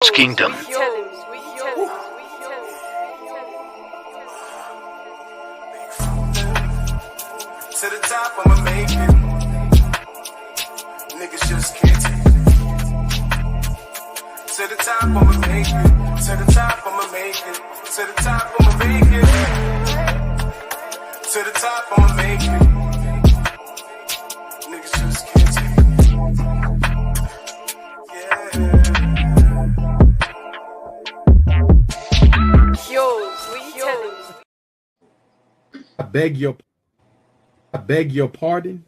Kingdom. To the top, I'ma make it. Niggas just can't take it. To the top, I'ma make it. To the top, I'ma make it. To the top, I'ma make it. To the top, I'ma make it. Niggas just can't take it. I beg your pardon.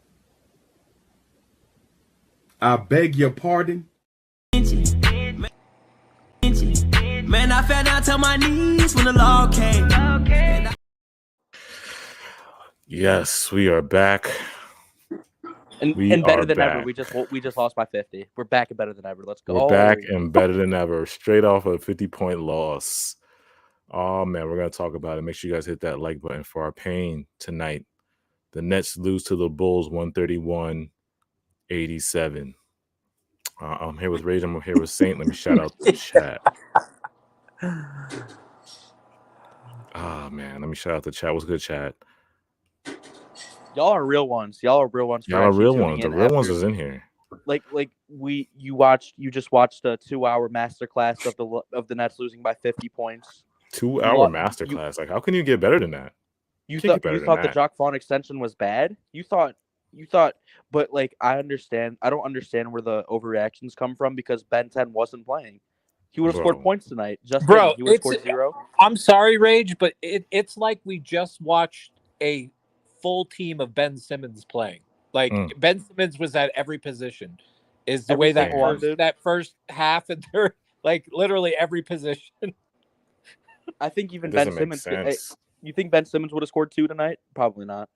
I beg your pardon. Man, I fell down to my knees when the law came. Yes, we are back. And better than ever. We just lost by 50. We're back and better than ever. Let's go. We're back and better than ever. Straight off a 50-point loss. Oh, man, we're going to talk about it. Make sure you guys hit that like button for our pain tonight. The Nets lose to the Bulls 131-87. I'm here with Rage. I'm here with Saint. Let me shout out the chat. Man. Let me shout out the chat. What's good, chat? Y'all are real ones. Y'all are real ones. The real ones is in here. You just watched a 2-hour masterclass of the Nets losing by 50 points. 2-hour masterclass. How can you get better than that? You thought the Jock Vaughn extension was bad? You thought, but I understand. I don't understand where the overreactions come from because Ben 10 wasn't playing. He would have scored points tonight. He would have scored 0. I'm sorry, Rage, but it's like we just watched a full team of Ben Simmons playing. Ben Simmons was at every position. Is the way that first half and third, literally every position. I think even Ben Simmons. You think Ben Simmons would have scored 2 tonight? Probably not.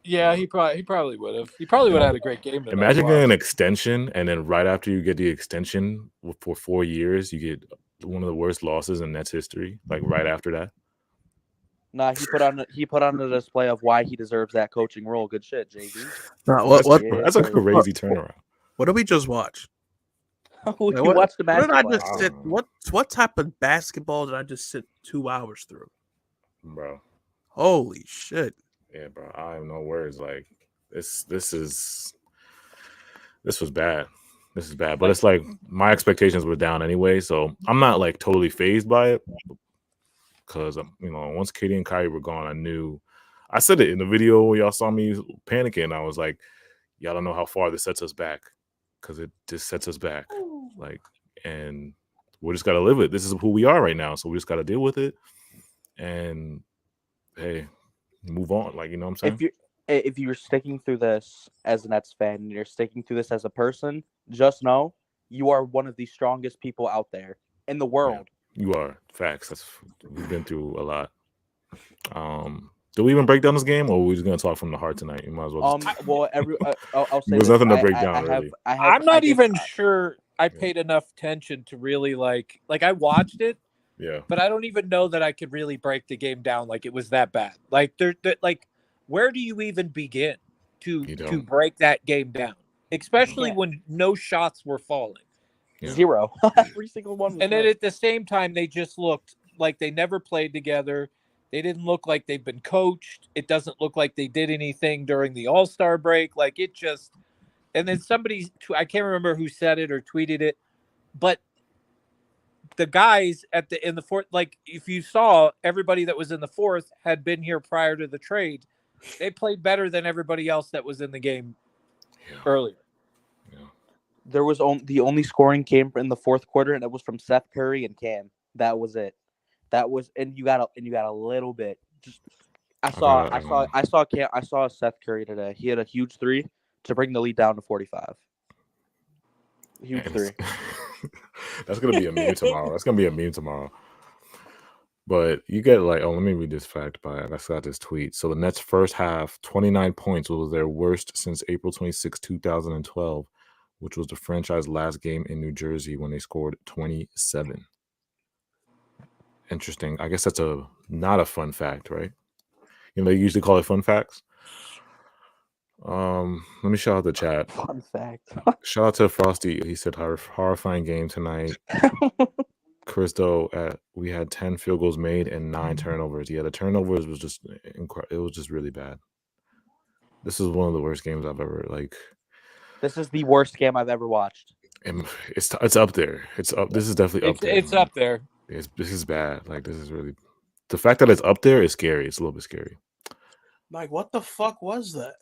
Yeah, he probably would have. He probably would have had a great game tonight. Imagine getting an extension, and then right after you get the extension for 4 years, you get one of the worst losses in Nets history. Right after that. Nah, he put on a display of why he deserves that coaching role. Good shit, JV. That's a crazy turnaround. What did we just watch? You watched the masterclass. What type of basketball did I just sit 2 hours through? Bro. Holy shit. Yeah, bro. I have no words. This was bad. This is bad. But it's my expectations were down anyway, so I'm not totally fazed by it. Because once Katie and Kyrie were gone, I knew. I said it in the video where y'all saw me panicking. I was like, y'all don't know how far this sets us back. Because it just sets us back. And we just gotta live it. This is who we are right now. So we just gotta deal with it. And hey, move on. You know what I'm saying? If you're sticking through this as a Nets fan and you're sticking through this as a person, just know you are one of the strongest people out there in the world. Yeah, you are. Facts. We've been through a lot. Do we even break down this game, or are we just gonna talk from the heart tonight? You might as well. I'll say there's nothing to break down. Really. I'm not even sure I paid enough attention to really I watched it. Yeah. But I don't even know that I could really break the game down it was that bad. Where do you even begin to break that game down? Especially when no shots were falling. Yeah. 0. Every single one. And then at the same time, they just looked like they never played together. They didn't look like they've been coached. It doesn't look like they did anything during the All-Star break. And then somebody, I can't remember who said it or tweeted it, but the guys in the fourth, if you saw everybody that was in the fourth had been here prior to the trade, they played better than everybody else that was in the game earlier. Yeah. There was the only scoring came in the fourth quarter, and it was from Seth Curry and Cam. That was it. And you got a little bit. I saw Seth Curry today. He had a huge 3 to bring the lead down to 45. Huge 3. That's gonna be a meme tomorrow. But you get let me read this fact I got this tweet. So the Nets first half, 29 points was their worst since April 26, 2012, which was the franchise last game in New Jersey when they scored 27. Interesting. I guess that's not a fun fact, right? They usually call it fun facts. Let me shout out the chat. Fun fact. Shout out to Frosty. He said horrifying game tonight. Christo, we had 10 field goals made and 9 turnovers. Yeah, the turnovers was just incredible. It was just really bad. This is one of the worst games I've ever This is the worst game I've ever watched. It's up there. It's up. This is definitely up there. It's up there. This is bad. Like, this is really, the fact that it's up there is scary. It's a little bit scary. Like, what the fuck was that?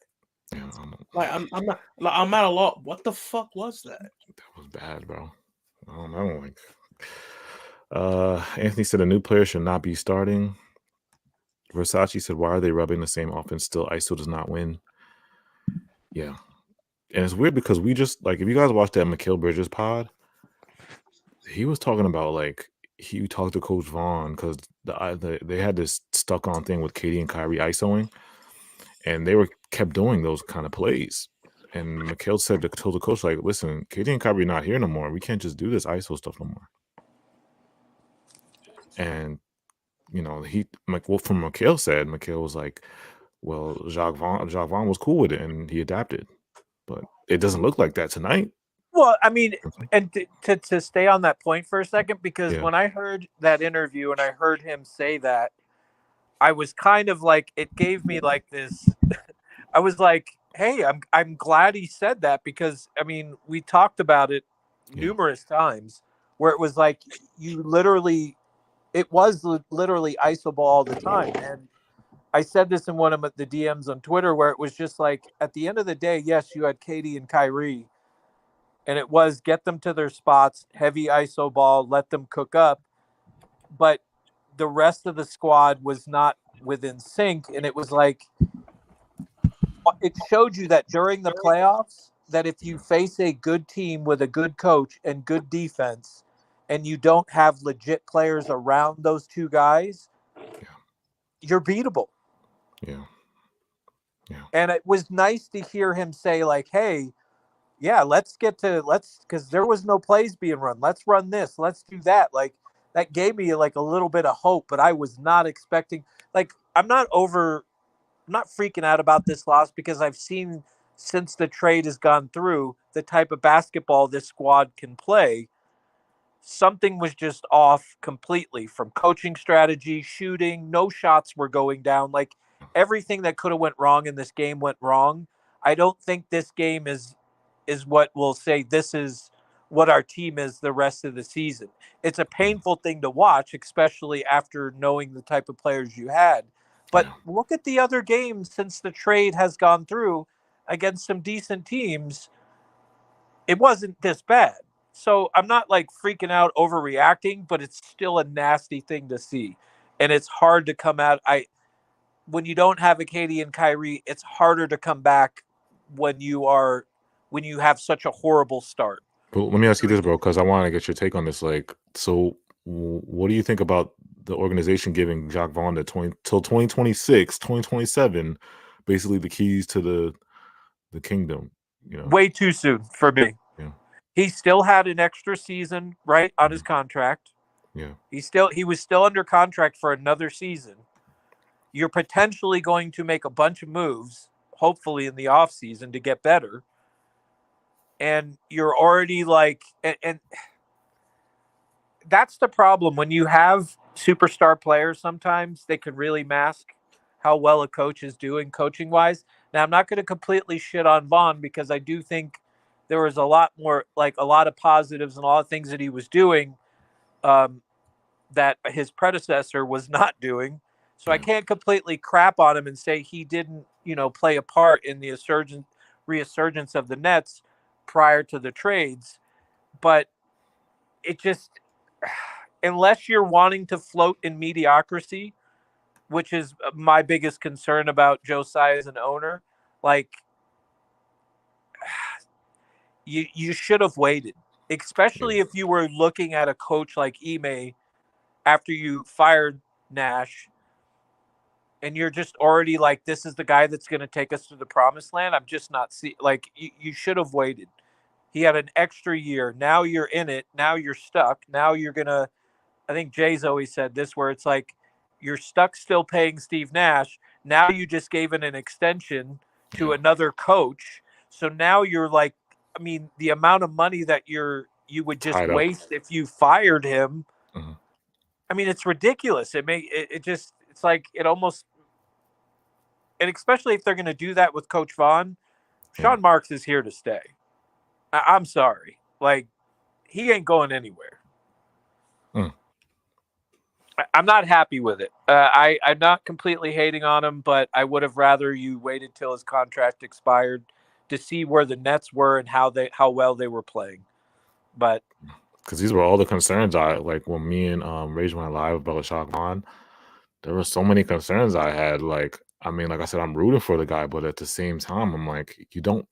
Yeah, Like, I'm at a lot. What the fuck was that? That was bad, bro. I don't like. Anthony said a new player should not be starting. Versace said, why are they rubbing the same offense still? ISO does not win. Yeah. And it's weird because we just, like, if you guys watched that Mikal Bridges pod, he was talking about, like, he talked to Coach Vaughn because they had this stuck on thing with Katie and Kyrie ISOing, and they kept doing those kind of plays. And Mikal told the coach, like, listen, Katie and Kyrie not here no more. We can't just do this ISO stuff no more. And, you know, from Mikal said, Mikal was like, well, Jacques Vaughn was cool with it and he adapted. But it doesn't look like that tonight. Well, I mean, and to stay on that point for a second, because Yeah. when I heard that interview and I heard him say that, I was kind of like, it gave me like this. I was like, hey, I'm glad he said that, because I mean, we talked about it numerous times where it was like it was literally ISO ball all the time. And I said this in one of the DMs on Twitter where it was just like, at the end of the day, yes, you had Katie and Kyrie, and it was get them to their spots, heavy ISO ball, let them cook up. But the rest of the squad was not within sync. And it was like, it showed you that during the playoffs, that if you face a good team with a good coach and good defense, and you don't have legit players around those two guys, you're beatable. Yeah. And it was nice to hear him say, like, hey, yeah, because there was no plays being run. Let's run this. Let's do that. Like, that gave me like a little bit of hope, but I was not expecting, like, I'm not freaking out about this loss, because I've seen since the trade has gone through the type of basketball this squad can play. Something was just off completely from coaching strategy, shooting, no shots were going down. Like, everything that could have went wrong in this game went wrong. I don't think this game is what we'll say this is what our team is the rest of the season. It's a painful thing to watch, especially after knowing the type of players you had. But look at the other games since the trade has gone through against some decent teams. It wasn't this bad. So I'm not like freaking out, overreacting, but it's still a nasty thing to see. And it's hard to come out. When you don't have a Katie and Kyrie, it's harder to come back when you have such a horrible start. But let me ask you this, bro, because I want to get your take on this. Like, so what do you think about the organization giving Jacques Vaughn till 2026, 2027, basically the keys to the kingdom? You know, way too soon for me. Yeah. He still had an extra season right on his contract. Yeah. He was still under contract for another season. You're potentially going to make a bunch of moves, hopefully in the offseason, to get better. And you're already like, and that's the problem. When you have superstar players, sometimes they can really mask how well a coach is doing coaching wise. Now, I'm not going to completely shit on Vaughn, because I do think there was a lot of positives and a lot of things that he was doing that his predecessor was not doing. So I can't completely crap on him and say he didn't, play a part in the resurgence of the Nets prior to the trades. But it just, unless you're wanting to float in mediocrity, which is my biggest concern about Josiah as an owner, like, you should have waited, especially if you were looking at a coach like Ime after you fired Nash, and you're just already like, this is the guy that's going to take us to the promised land. I'm just not you should have waited. He had an extra year. Now you're in it. Now you're stuck. Now you're going to, I think Jay's always said this, where it's like, you're stuck still paying Steve Nash. Now you just gave it an extension to another coach. So now you're like, I mean, the amount of money that you would just Tied up. waste if you fired him. Mhm. I mean, it's ridiculous. It's like it almost, and especially if they're going to do that with Coach Vaughn, Sean Marks is here to stay. I'm sorry, like he ain't going anywhere. I'm not happy with it. I'm not completely hating on him, but I would have rather you waited till his contract expired to see where the Nets were and how well they were playing. But because these were all the concerns I like when me and Rage went live about Jacques Vaughn. There were so many concerns I had. Like, I mean, like I said, I'm rooting for the guy, but at the same time, I'm like, you don't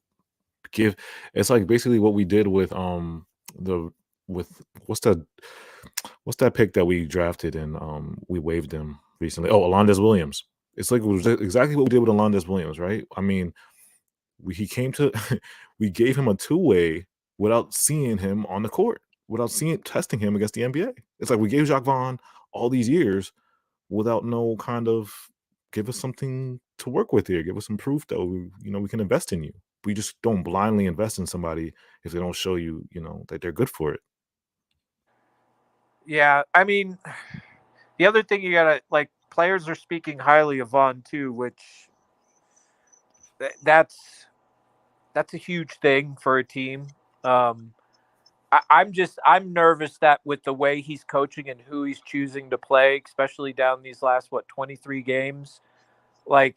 give. It's like basically what we did with what's that pick that we drafted and we waived him recently? Oh, Alondes Williams. It's like it was exactly what we did with Alondes Williams, right? I mean, we gave him a two-way without seeing him on the court, without testing him against the NBA. It's like we gave Jacques Vaughn all these years without no kind of give us something to work with here. Give us some proof that we can invest in you. We just don't blindly invest in somebody if they don't show you, that they're good for it. yeah, I mean, the other thing you gotta like, players are speaking highly of Vaughn too, which that's a huge thing for a team. I'm nervous that with the way he's coaching and who he's choosing to play, especially down these last 23 games, like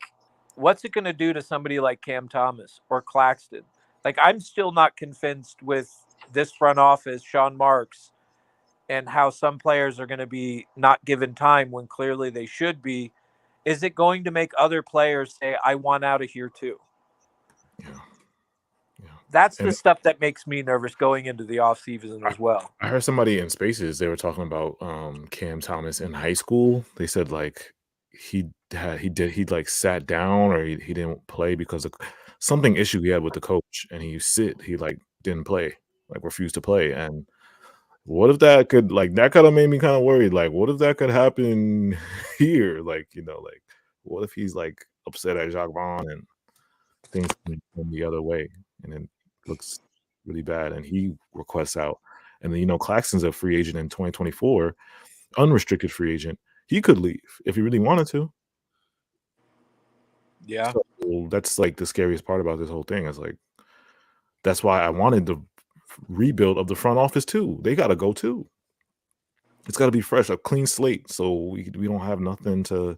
what's it going to do to somebody like Cam Thomas or Claxton? Like, I'm still not convinced with this front office, Sean Marks, and how some players are going to be not given time when clearly they should be. Is it going to make other players say, I want out of here too? Yeah. That's the stuff that makes me nervous going into the offseason as well. I heard somebody in Spaces, they were talking about Cam Thomas in high school. They said like he like sat down or he didn't play because of something issue he had with the coach, and he like didn't play, like refused to play. And what if that could that kind of made me kind of worried. Like, what if that could happen here? Like, like what if he's like upset at Jacques Vaughn and things can come the other way, and then looks really bad and he requests out. And then Claxton's a free agent in 2024, unrestricted free agent. He could leave if he really wanted to. Yeah. So that's like the scariest part about this whole thing. Is like that's why I wanted the rebuild of the front office too. They gotta go too. It's gotta be fresh, a clean slate, so we don't have nothing to,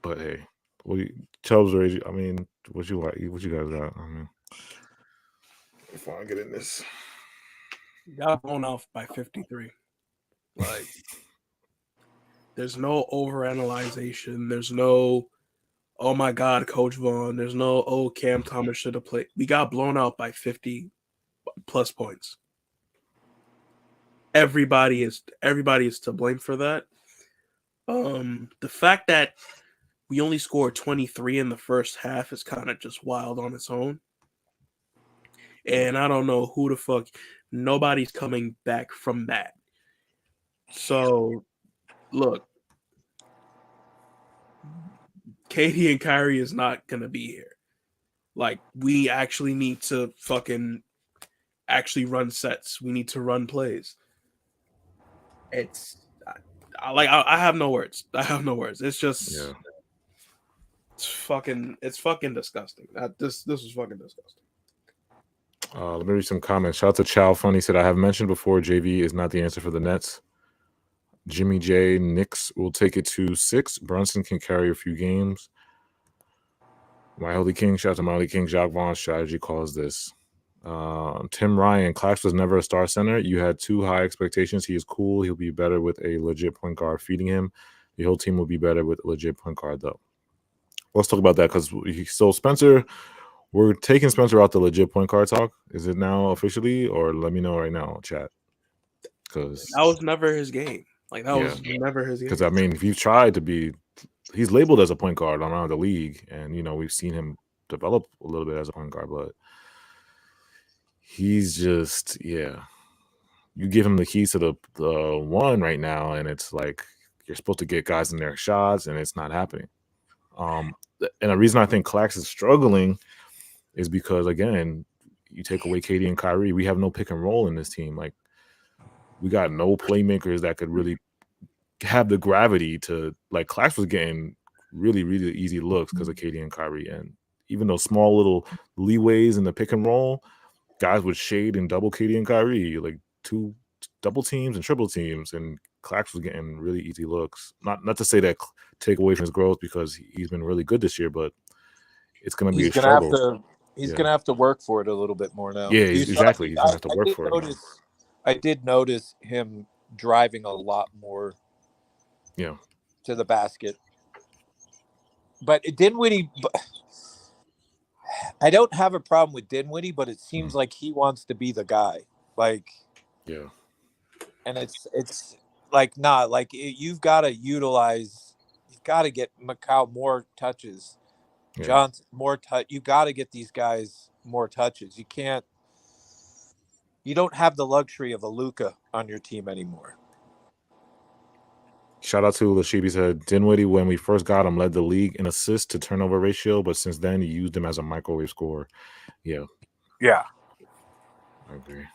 but hey, Chubbs Rage, I mean, what you guys got? I mean, before I get in this, Got blown off by 53. Like, there's no overanalyzation. There's no, oh my God, Coach Vaughn. There's no, oh, Cam Thomas should have played. We got blown out by 50 plus points. Everybody is to blame for that. The fact that we only scored 23 in the first half is kind of just wild on its own. And I don't know who the fuck. Nobody's coming back from that. So, look, KD and Kyrie is not going to be here. Like, we actually need to fucking actually run sets. We need to run plays. It's I have no words. It's just it's fucking disgusting. This was fucking disgusting. Let me read some comments. Shout out to Chow Funny, said, I have mentioned before JV is not the answer for the Nets. Jimmy J, Knicks will take it to 6. Brunson can carry a few games. My Holy King, shout out to My Holy King. Jacques Vaughn's strategy calls this. Tim Ryan, Clax was never a star center. You had too high expectations. He is cool. He'll be better with a legit point guard feeding him. The whole team will be better with a legit point guard, though. Let's talk about that because Spencer, we're taking Spencer out the legit point guard talk. Is it now officially, or let me know right now, chat? Because that was never his game. Like, that was never his game. Because I mean, if you've tried to be, he's labeled as a point guard around the league, and we've seen him develop a little bit as a point guard, but he's just you give him the keys to the one right now, and it's like you're supposed to get guys in their shots, and it's not happening. And the reason I think Clax is struggling is because, again, you take away KD and Kyrie, we have no pick and roll in this team. Like, we got no playmakers that could really have the gravity to, like, Clax was getting really, really easy looks because of KD and Kyrie. And even those small little leeways in the pick and roll, guys would shade and double KD and Kyrie, like 2 double teams and triple teams, and Clax was getting really easy looks. Not to say that take away from his growth, because he's been really good this year, but it's going to be a struggle. He's gonna have to work for it a little bit more now. Yeah, exactly. He's going to have to work for it. I did notice him driving a lot more. Yeah. To the basket, but Dinwiddie. I don't have a problem with Dinwiddie, but it seems like he wants to be the guy. Like, yeah. And it's like, nah, like you've got to utilize. You've got to get Macau more touches. Yeah. Johnson more touch. You got to get these guys more touches. You can't. You don't have the luxury of a Luka on your team anymore. Shout out to Lashibi said, Dinwiddie, when we first got him, led the league in assists to turnover ratio, but since then, he used him as a microwave scorer. Yeah. Yeah. I agree.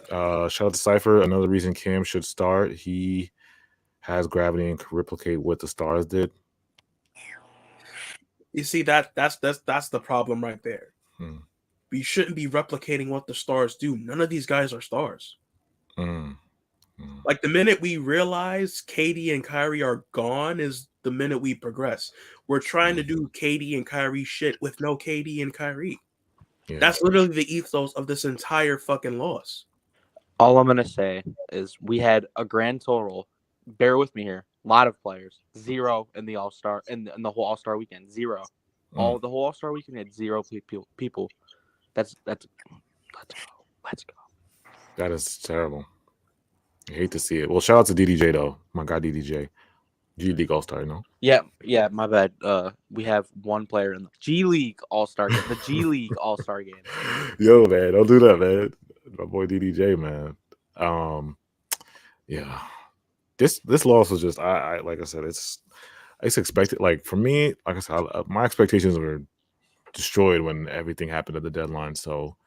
Shout out to Cypher. Another reason Cam should start. He has gravity and can replicate what the Stars did. You see, that's the problem right there. We shouldn't be replicating what the Stars do. None of these guys are stars. Like, the minute we realize KD and Kyrie are gone is the minute we progress. We're trying to do KD and Kyrie shit with no KD and Kyrie. Yeah. That's literally the ethos of this entire fucking loss. All I'm going to say is we had a grand total. Bear with me here. A lot of players. 0 in the All-Star, in the whole All-Star weekend. 0. The whole All-Star weekend had 0 people. Let's go. That is terrible. I hate to see it. Well, shout out to DDJ though. My guy DDJ. G League All-Star, you know? Yeah, my bad. We have one player in the G League All-Star game. The G League All-Star game. Yo, man, don't do that, man. My boy DDJ, man. Yeah. This loss was just I like I said, it's expected. Like, for me, like I said, my expectations were destroyed when everything happened at the deadline. So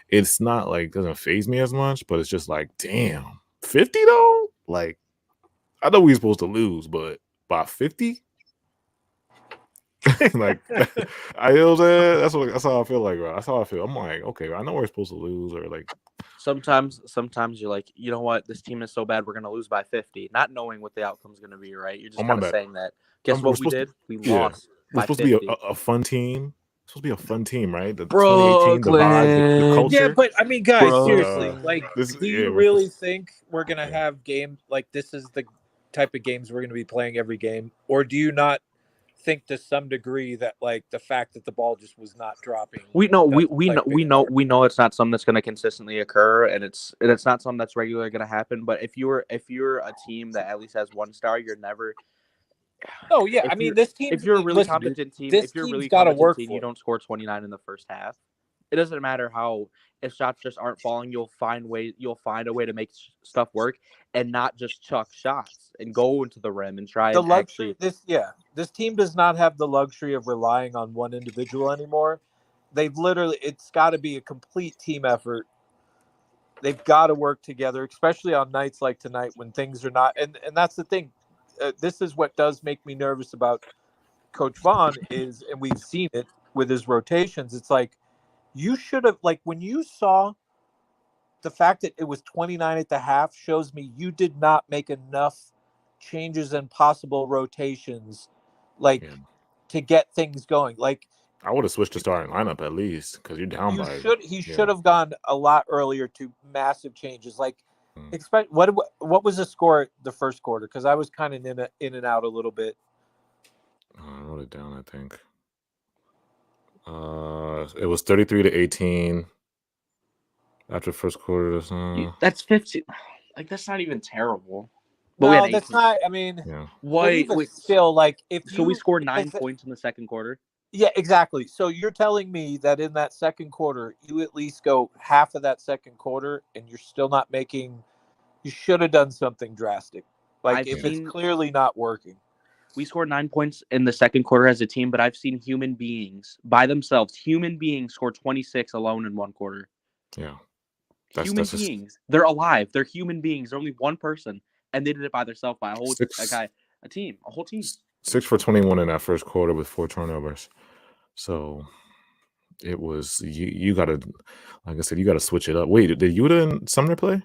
it's not like, doesn't faze me as much, but it's just like, damn, 50 though? Like, I know we were supposed to lose, but by 50? Like, I know what I'm saying? That's how I feel like, bro. That's how I feel. I'm like, okay, I know we're supposed to lose, or like, sometimes you're like, you know what, this team is so bad, we're gonna lose by 50, not knowing what the outcome's gonna be, right? You're just kind of saying that. Guess what we did? We lost. We're supposed 50. to be a fun team. It's supposed to be a fun team, right? The Brooklyn. 2018, the vibe, the culture. Yeah, but I mean, guys, seriously, like, do you really think we're gonna have games like this? Is the type of games we're gonna be playing every game, or do you not think to some degree that, like, the fact that the ball just was not dropping? We know it's not something that's going to consistently occur, and it's not something that's regularly going to happen. But if you're a team that at least has one star, you're never. Oh yeah, I mean, this team. If you're a really competent team, you don't score 29 in the first half. It doesn't matter how, if shots just aren't falling, you'll find a way to make stuff work and not just chuck shots and go into the rim and try and actually. This team does not have the luxury of relying on one individual anymore. It's got to be a complete team effort. They've got to work together, especially on nights like tonight when things are not. And that's the thing. This is what does make me nervous about Coach Vaughn and we've seen it with his rotations. It's like, you should have, like, when you saw the fact that it was 29 at the half shows me you did not make enough changes and possible rotations, to get things going. Like, I would have switched the starting lineup at least, because you're down by. He should have gone a lot earlier to massive changes. Like, expect what was the score the first quarter? Because I was kind of in and out a little bit. I wrote it down, I think. It was 33-18 after first quarter. That's 15. Like, that's not even terrible. But that's not. I mean, wait. Still, like, we scored 9 points in the second quarter. Yeah, exactly. So you're telling me that in that second quarter, you at least go half of that second quarter, and you're still not making. You should have done something drastic. Like, it's clearly not working. We scored 9 points in the second quarter as a team, but I've seen human beings by themselves, human beings score 26 alone in one quarter. Yeah. Human beings. They're alive. They're human beings. They're only one person, and they did it by themselves, by a whole a team, a whole team. 6 for 21 in that first quarter with 4 turnovers. So it was you got to, like I said, you got to switch it up. Wait, did Yuta and Sumner play?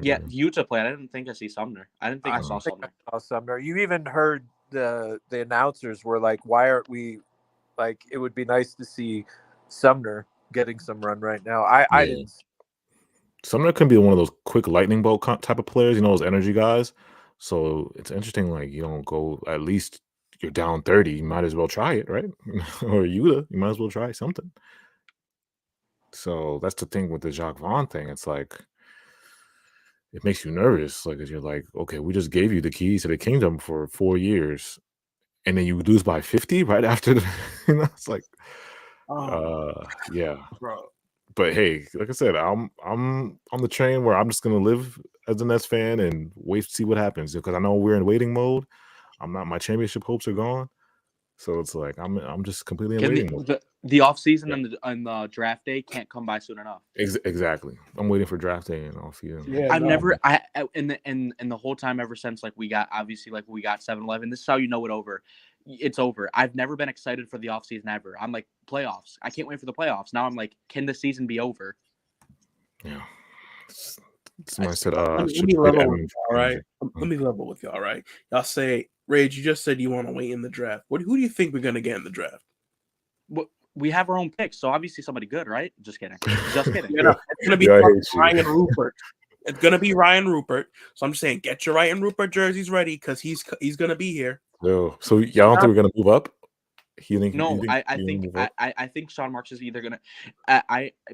Yeah, Utah played. I didn't think I see Sumner. I didn't think I saw Sumner. Sumner. You even heard the announcers were like, "Why aren't we like? It would be nice to see Sumner getting some run right now." I didn't. Sumner can be one of those quick lightning bolt type of players, those energy guys. So it's interesting, like, you don't go, at least you're down 30, you might as well try it, right? Or Yuta, you might as well try something. So that's the thing with the Jacques Vaughn thing. It's like, it makes you nervous. Like, you're like, okay, we just gave you the keys to the kingdom for 4 years, and then you lose by 50 right after the, it's like, yeah. Bro. But hey, like I said, I'm on the train where I'm just gonna live as a Nets fan and wait to see what happens, because I know we're in waiting mode. My championship hopes are gone, so it's like I'm just completely in waiting mode. The offseason and the draft day can't come by soon enough. Exactly. I'm waiting for draft day and off season. Yeah, in the whole time ever since, like, we got 7-11. This is how you know it's over. I've never been excited for the offseason ever. I'm like, playoffs. I can't wait for the playoffs. Now I'm like, can the season be over? Yeah. Somebody said, let me level with y'all, right? Let me level with y'all, right? Y'all say, Rage, you just said you want to wait in the draft. Who do you think we're gonna get in the draft? We have our own picks, so obviously somebody good, right? Just kidding. Just kidding. It's gonna be Ryan Rupert. It's gonna be Ryan Rupert. So I'm just saying, get your Ryan Rupert jerseys ready, because he's gonna be here. Yo, so y'all don't think we're gonna move up? I think Sean Marks is either gonna.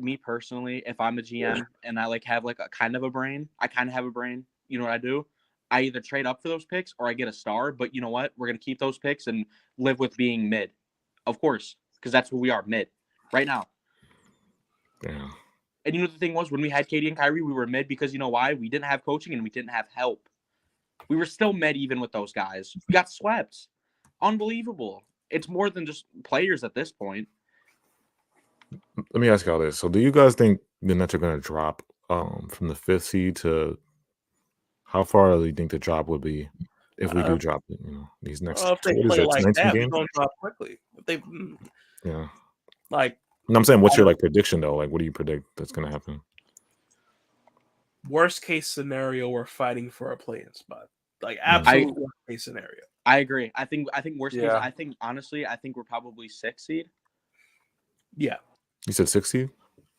Me personally, if I'm a GM and I have a kind of a brain, I kind of have a brain. You know what I do? I either trade up for those picks or I get a star. But you know what? We're gonna keep those picks and live with being mid, of course, because that's what we are, mid, right now. Yeah. And you know the thing was, when we had KD and Kyrie, we were mid because you know why? We didn't have coaching and we didn't have help. We were still mid even with those guys. We got swept. Unbelievable. It's more than just players at this point. Let me ask y'all this. So do you guys think the Nets are going to drop from the 5th seed to, how far do you think the drop would be if we do drop it? These next if they play like 19 that, games? we're going to drop quickly. Yeah. Like, I'm saying, what's your prediction though? Like, what do you predict that's going to happen? Worst case scenario, we're fighting for a play-in spot. Like, absolute worst case scenario. I agree. I think worst case. I think honestly, I think we're probably 6th seed. Yeah. You said 6th seed?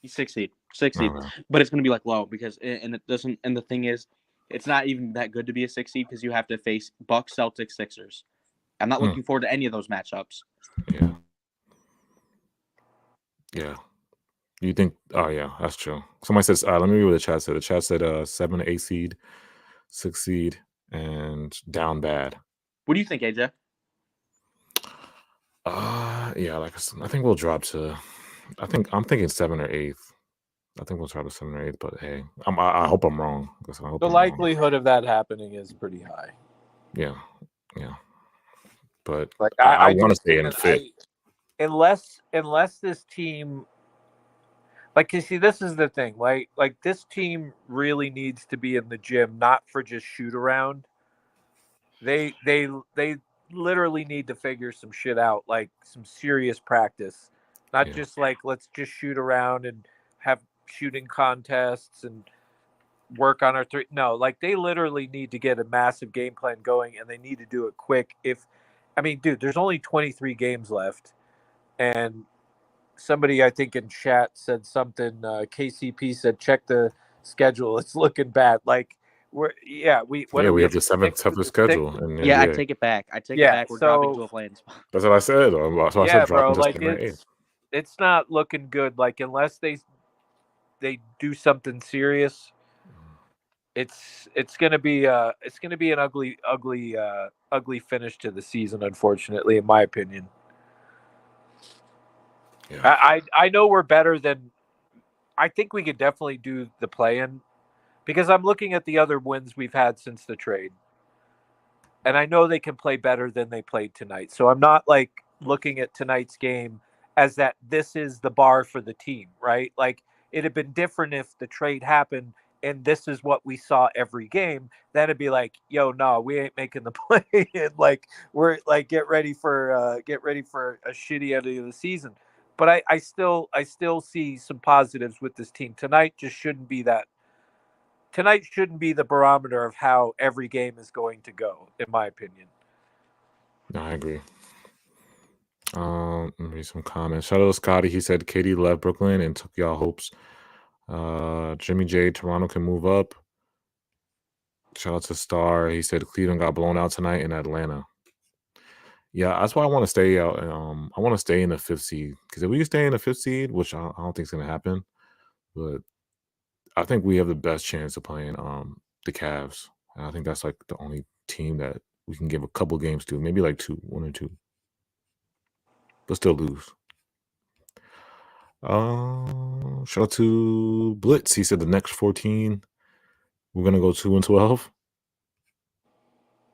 6th seed. 6th seed. But it's gonna be low because it doesn't. And the thing is, it's not even that good to be a 6th seed because you have to face Bucks, Celtics, Sixers. I'm not looking forward to any of those matchups. Yeah. Yeah. You think? Oh yeah, that's true. Somebody says, let me read what the chat said. The chat said 7 to 8 seed, 6th seed, and down bad. What do you think, AJ? Yeah, I think we'll drop to. I'm thinking 7 or 8th. I think we'll drop to 7 or 8th. But hey, I hope I'm wrong. The likelihood of that happening is pretty high. Yeah. But I want to stay in 5th. Unless this team, you see, this is the thing. Like this team really needs to be in the gym, not for just shoot around. They literally need to figure some shit out, like some serious practice, not just let's just shoot around and have shooting contests and work on our three. No, they literally need to get a massive game plan going, and they need to do it quick. Dude, there's only 23 games left, and somebody I think in chat said something. KCP said, "Check the schedule; it's looking bad." We have the 7th toughest schedule. I take it back. We're dropping to a play-in spot. That's what I said. So I said bro. It's not looking good. Unless they do something serious, it's gonna be an ugly finish to the season. Unfortunately, in my opinion. Yeah. I know we're better than. I think we could definitely do the play-in. Because I'm looking at the other wins we've had since the trade. And I know they can play better than they played tonight. So I'm not like looking at tonight's game as that this is the bar for the team, right? Like it'd have been different if the trade happened and this is what we saw every game. Then it'd be like, yo, no, we ain't making the play. And like we're like get ready for a shitty end of the season. But I still see some positives with this team. Tonight shouldn't be the barometer of how every game is going to go, in my opinion. No, I agree. Let me read some comments. Shout out to Scotty. He said KD left Brooklyn and took y'all hopes. Jimmy J, Toronto can move up. Shout out to Star. He said Cleveland got blown out tonight in Atlanta. Yeah, that's why I want to stay out. I want to stay in the 5th seed because if we stay in the 5th seed, which I don't think is going to happen, but I think we have the best chance of playing the Cavs. And I think that's like the only team that we can give a couple games to, maybe like 1 or 2, but still lose. Shout out to Blitz. He said the next 14, we're gonna go 2-12.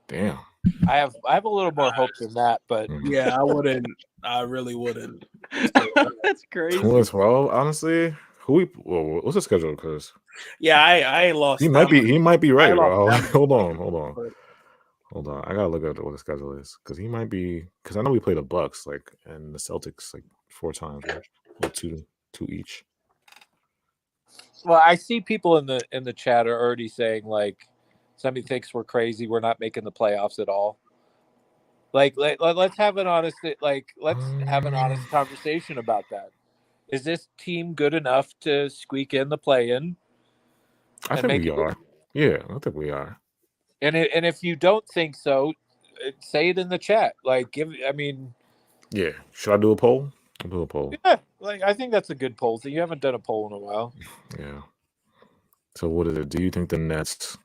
Damn. I have a little more hope than that, but Yeah, I really wouldn't. That's crazy. 2-12, honestly. What's the schedule? Because I lost. he might be right, bro. lost Hold on. I gotta look at what the schedule is because he might be. Because I know we played the Bucks and the Celtics 4 times, right? Or 2 each. well, I see people in the chat are already saying like somebody thinks we're crazy. We're not making the playoffs at all. Like let's have an honest conversation about that. Is this team good enough to squeak in the play-in? I think we are. Yeah, I think we are. And if you don't think so, say it in the chat. Like Yeah. Should I do a poll? I'll do a poll. yeah, like I think that's a good poll. So you haven't done a poll in a while. Yeah. So what is it? Do you think the Nets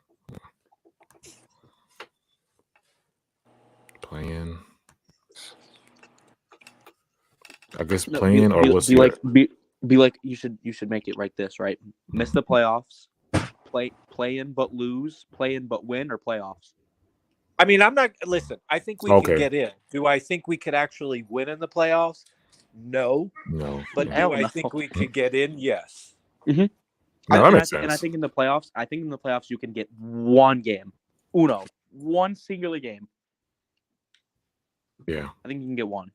play-in? I guess play-in or what's be like you should make it right this, right? Miss the playoffs, play in but lose, play in but win, or playoffs. I mean, I think we can get in. Do I think we could actually win in the playoffs? No. But do I think we could get in? Yes. Mm-hmm. No, that makes sense. And I think in the playoffs you can get one game. One singular game. Yeah. I think you can get one.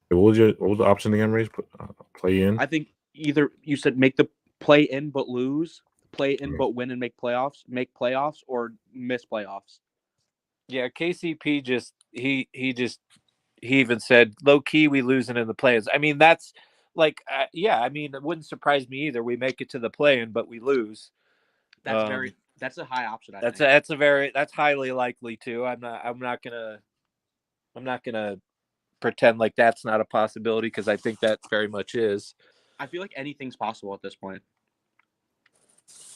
What was the option again, Ray? Play in? I think either you said make the play in but lose, play in but win and make playoffs, or miss playoffs. Yeah, KCP he even said low key we losing in the play-ins. I mean that's like I mean it wouldn't surprise me either. We make it to the play-in but we lose. That's a high option. That's highly likely too. I'm not gonna pretend like that's not a possibility because I think that very much is. I feel like anything's possible at this point.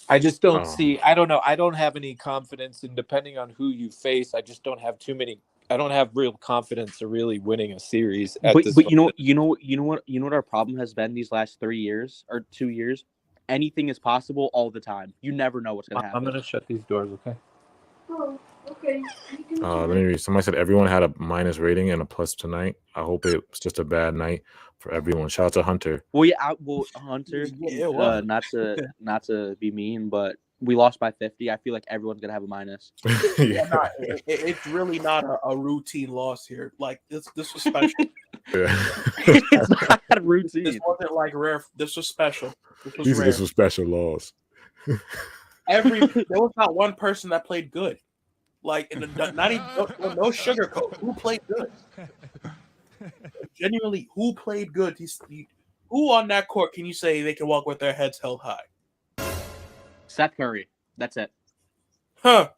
I just don't see. I don't know. I don't have any confidence in depending on who you face. I just don't have I don't have real confidence of really winning a series. But you know what our problem has been these last 3 years or 2 years. Anything is possible all the time. You never know what's gonna happen. I'm gonna shut these doors. Okay. Oh, okay. Let me read. Somebody said everyone had a minus rating and a plus tonight. I hope it was just a bad night for everyone. Shout out to Hunter. Well, yeah, Hunter. Not to be mean, but we lost by 50. I feel like everyone's gonna have a minus. It's really not a routine loss here. Like this was special. It's not a routine. This wasn't like rare. This was special. This was special loss. There was not one person that played good. Like, not even no sugarcoat. Who played good? Genuinely, who played good? Who on that court can you say they can walk with their heads held high? Seth Curry. That's it. Huh.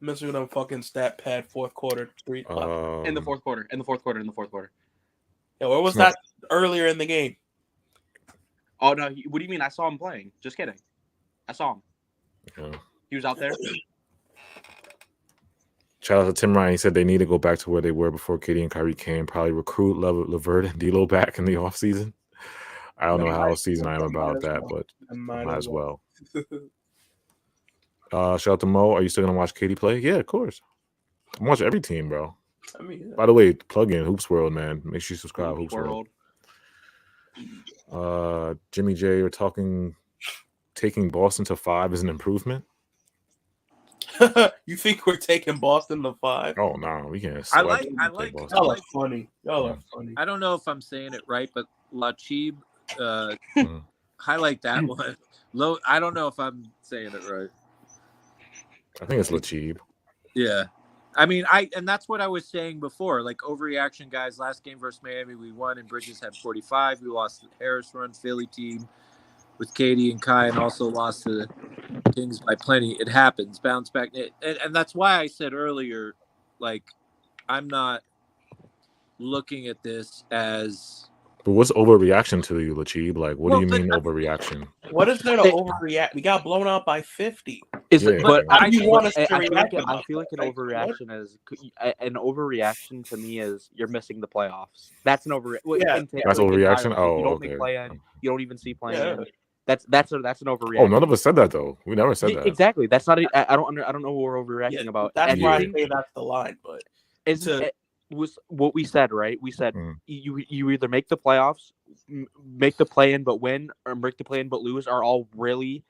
Missing them fucking stat pad fourth quarter 3. In the fourth quarter. Yeah, where was that earlier in the game? Oh no! What do you mean? I saw him playing. Just kidding. I saw him. Yeah. He was out there. Shout out to Tim Ryan. He said they need to go back to where they were before KD and Kyrie came. Probably recruit LeVert and D'Lo back in the offseason. I don't know how season I am about that, but might as well. Shout out to Mo. Are you still gonna watch KD play? Yeah, of course. I'm watching every team, bro. I mean, By the way, plug in Hoops World, man. Make sure you subscribe. Hoops World. Jimmy J, you're talking. Taking Boston to 5 is an improvement. you think we're taking Boston to 5? Oh no, we can't. I like. Y'all are funny. Y'all are funny. I don't know if I'm saying it right, but Lachib, Mhm. highlight that one. Low. I don't know if I'm saying it right. I think it's Lachib. Yeah. I mean, and that's what I was saying before. Like overreaction, guys. Last game versus Miami, we won, and Bridges had 45. We lost to the Harris run Philly team with Katie and Kai, and also lost to the Kings by plenty. It happens. Bounce back, and that's why I said earlier, like, I'm not looking at this as. But what's overreaction to you, Lachib? Like, what do you mean overreaction? What is there to overreact? We got blown out by 50. Is Yeah, it, but yeah. I, You want us to I feel react like, about I feel like an that? Like, overreaction is an overreaction to me is you're missing the playoffs. That's an overreaction. Yeah. That's overreaction? You Oh, don't okay. make play-in. You don't even see play-in. Yeah. That's an overreaction. Oh, none of us said that though. We never said that. Exactly. That's not. I don't know what we're overreacting Yeah, about. that's why I Anything say that's the line. But it was what we said, right? We said you either make the playoffs, make the play-in but win, or make the play-in but lose. Are all really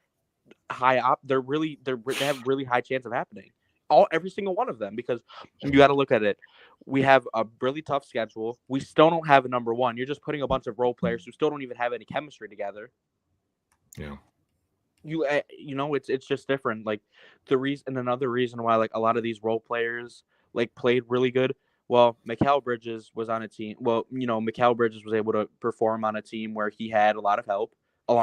high up. They have really high chance of happening. Every single one of them, because you got to look at it. We have a really tough schedule. We still don't have a number one. You're just putting a bunch of role players who still don't even have any chemistry together. Yeah. You know, it's just different. Like another reason why like a lot of these role players like played really good. Well, Mikal Bridges was on a team. Well, you know, Mikal Bridges was able to perform on a team where he had a lot of help.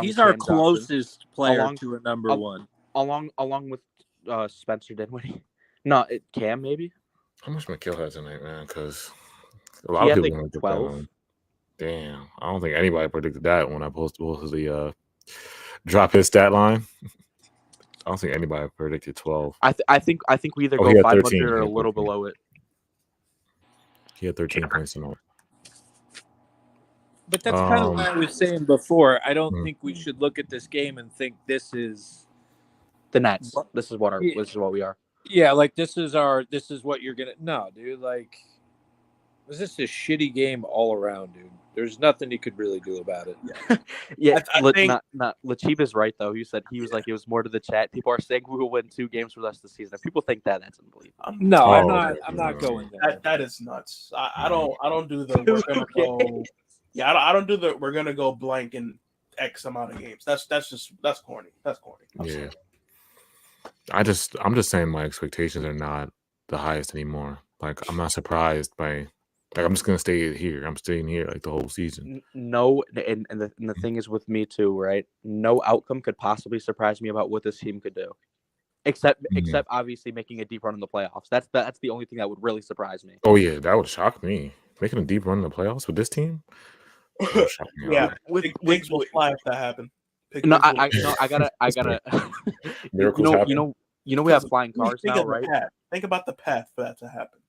He's our closest player to a number one. Along with Spencer Dinwiddie. No, Cam maybe. How much Mikal has tonight, man? Because a He lot of had, people like, don't get 12. that one. Damn, I don't think anybody predicted that when I posted the drop his stat line. I don't think anybody predicted 12. I think we either Oh, go he had 500 13. or He a had little 13. below it. He had 13 points tonight. But that's kind of what I was saying before. I don't Hmm. think we should look at this game and think this is The Nets. This is what we are. Yeah, like this is what you're gonna. No, dude. Like, was this a shitty game all around, dude? There's nothing you could really do about it. Yeah, I think Lachib is right though. He said he was like it was more to the chat. People are saying we will win 2 games for the rest of the season. If people think that, that's unbelievable. No, Oh, I'm not. okay. I'm not going there. that is nuts. I don't do the we're gonna go. Yeah, I don't do the we're gonna go blank in X amount of games. That's corny. That's corny. I'm Yeah. sorry. I'm just saying my expectations are not the highest anymore. Like I'm not surprised by. Like I'm just gonna stay here. I'm staying here like the whole season. No, and the thing is with me too, right? No outcome could possibly surprise me about what this team could do, except obviously making a deep run in the playoffs. That's the only thing that would really surprise me. Oh yeah, that would shock me. Making a deep run in the playoffs with this team. That would shock me a Yeah, lot. Pigs will fly if that happens. No, I gotta. Miracles happen. You know, we have flying cars now, right? Think about the path for that to happen.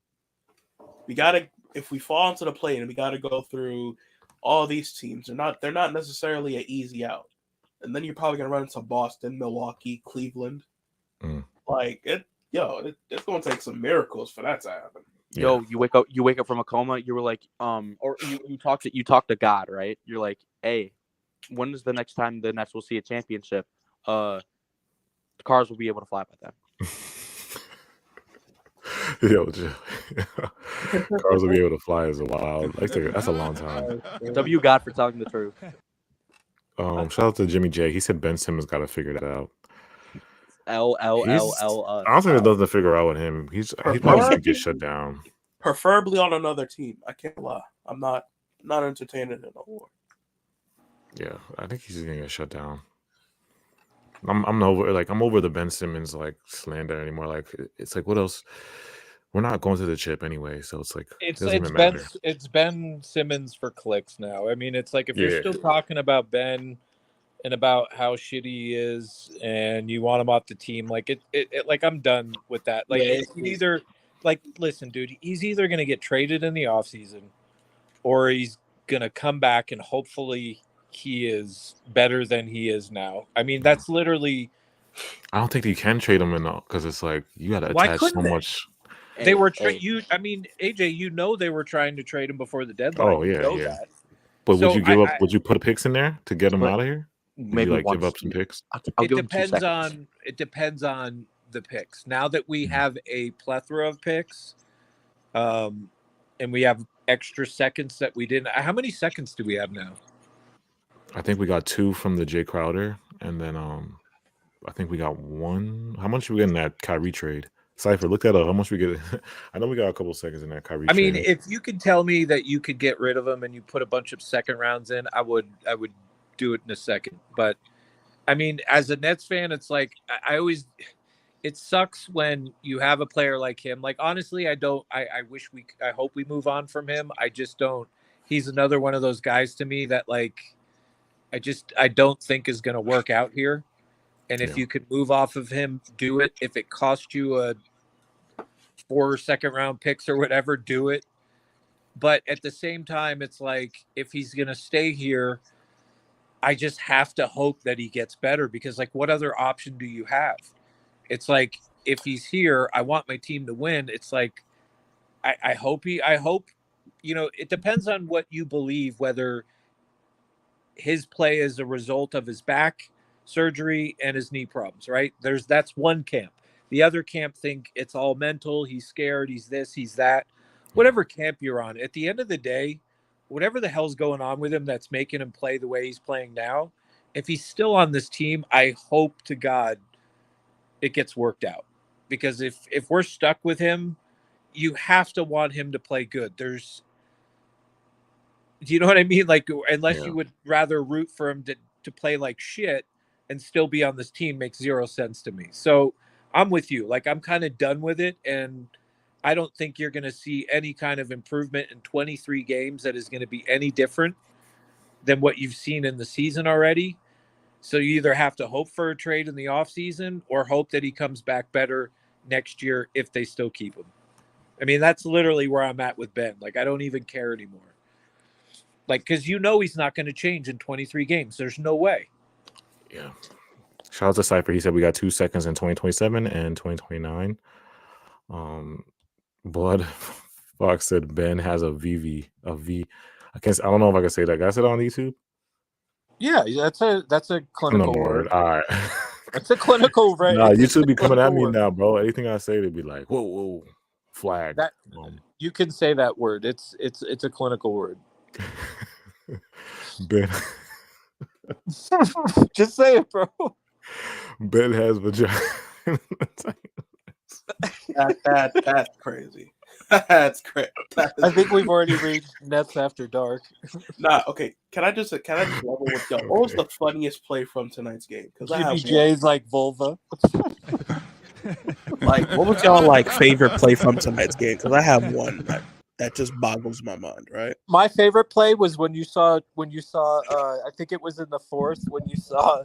If we fall into the play and we gotta go through all these teams, they're not necessarily an easy out. And then you're probably gonna run into Boston, Milwaukee, Cleveland. Like it's gonna take some miracles for that to happen. Yo, you wake up from a coma, you were like, or you talk to God, right? You're like, hey, when is the next time the Nets will see a championship? The cars will be able to fly by then. Yo, cars will be able to fly as a wild. That's a long time. W God for telling the truth. Shout out to Jimmy J. He said Ben Simmons got to figure that out. L. I don't think there's nothing to figure out with him. He's probably gonna get shut down. Preferably on another team. I can't lie. I'm not entertaining it no more. Yeah, I think he's gonna get shut down. I'm over the Ben Simmons like slander anymore. Like it's like what else? We're not going to the chip anyway, so it's like it doesn't even matter. It's Ben Simmons for clicks now. I mean, it's like if you're Yeah. still talking about Ben and about how shitty he is, and you want him off the team, like it like I'm done with that. Like it's either like listen, dude, he's either gonna get traded in the offseason or he's gonna come back and hopefully he is better than he is now. I mean, that's literally. I don't think you can trade him enough because it's like you got to Why attach so couldn't they? much. They were I mean, AJ, you know they were trying to trade him before the deadline. Oh You yeah, know yeah. that. But So would you give up? Would you put picks in there to get him But out of here? Would maybe you like give once- up some picks? I'll it give him 2 depends seconds. on the picks. Now that we have a plethora of picks, and we have extra seconds that we didn't. How many seconds do we have now? I think we got 2 from the Jay Crowder, and then I think we got 1. How much we get in that Kyrie trade? Cypher, look that up. How much we get? I know we got a couple seconds in that Kyrie. I mean, trade. if you could tell me that you could get rid of him and you put a bunch of second rounds in, I would do it in a second. But I mean, as a Nets fan, it's like I always. It sucks when you have a player like him. Like, honestly, I hope we move on from him. I just don't. He's another one of those guys to me that, like, I don't think is going to work out here. And if you could move off of him, do it. If it cost you a 4 second-round picks or whatever, do it. But at the same time, it's like, if he's going to stay here, I just have to hope that he gets better, because, like, what other option do you have? It's like, if he's here, I want my team to win. It's like, I hope, it depends on what you believe, whether his play is a result of his back surgery and his knee problems, right? That's one camp. The other camp think it's all mental. He's scared. He's this, he's that. Whatever camp you're on, at the end of the day, whatever the hell's going on with him that's making him play the way he's playing now, if he's still on this team, I hope to God it gets worked out, because if we're stuck with him, you have to want him to play good. Do you know what I mean? Like, unless you would rather root for him to play like shit and still be on this team, makes zero sense to me. So I'm with you. Like, I'm kind of done with it. And I don't think you're going to see any kind of improvement in 23 games that is going to be any different than what you've seen in the season already. So you either have to hope for a trade in the offseason or hope that he comes back better next year if they still keep him. I mean, that's literally where I'm at with Ben. Like, I don't even care anymore. Like, because he's not going to change in 23 games. There's no way. Yeah. Shout out to Cypher. He said we got 2 seconds in 2027 and 2029. Blood Fox said Ben has a V. I don't know if I can say that. Can I say that on YouTube? Yeah, that's a clinical word. All right. That's a clinical right. Nah, YouTube be coming at me now, bro. Anything I say, they be like, whoa, flag. You can say that word. It's a clinical word. Ben. Just say it, bro. Ben has vagina. That's crazy. That's great. I think we've already reached Nets After Dark. Nah, okay. Can I just level with y'all? What was the funniest play from tonight's game? Because Jay's like vulva. Like, what was y'all like favorite play from tonight's game? Because I have one that just boggles my mind. Right. My favorite play was when you saw. I think it was in the fourth when you saw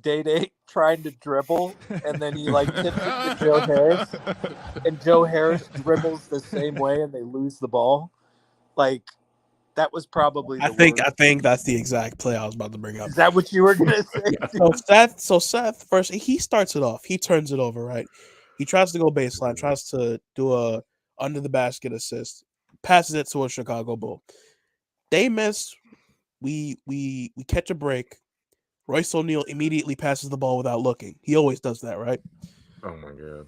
Day trying to dribble, and then he like tips it to Joe Harris, and Joe Harris dribbles the same way, and they lose the ball. Like, that was probably. I think that's the exact play I was about to bring up. Is that what you were gonna say? So Seth first, he starts it off. He turns it over, right? He tries to go baseline, tries to do a under the basket assist, passes it to a Chicago Bull. They miss. We catch a break. Royce O'Neal immediately passes the ball without looking. He always does that, right? Oh my god.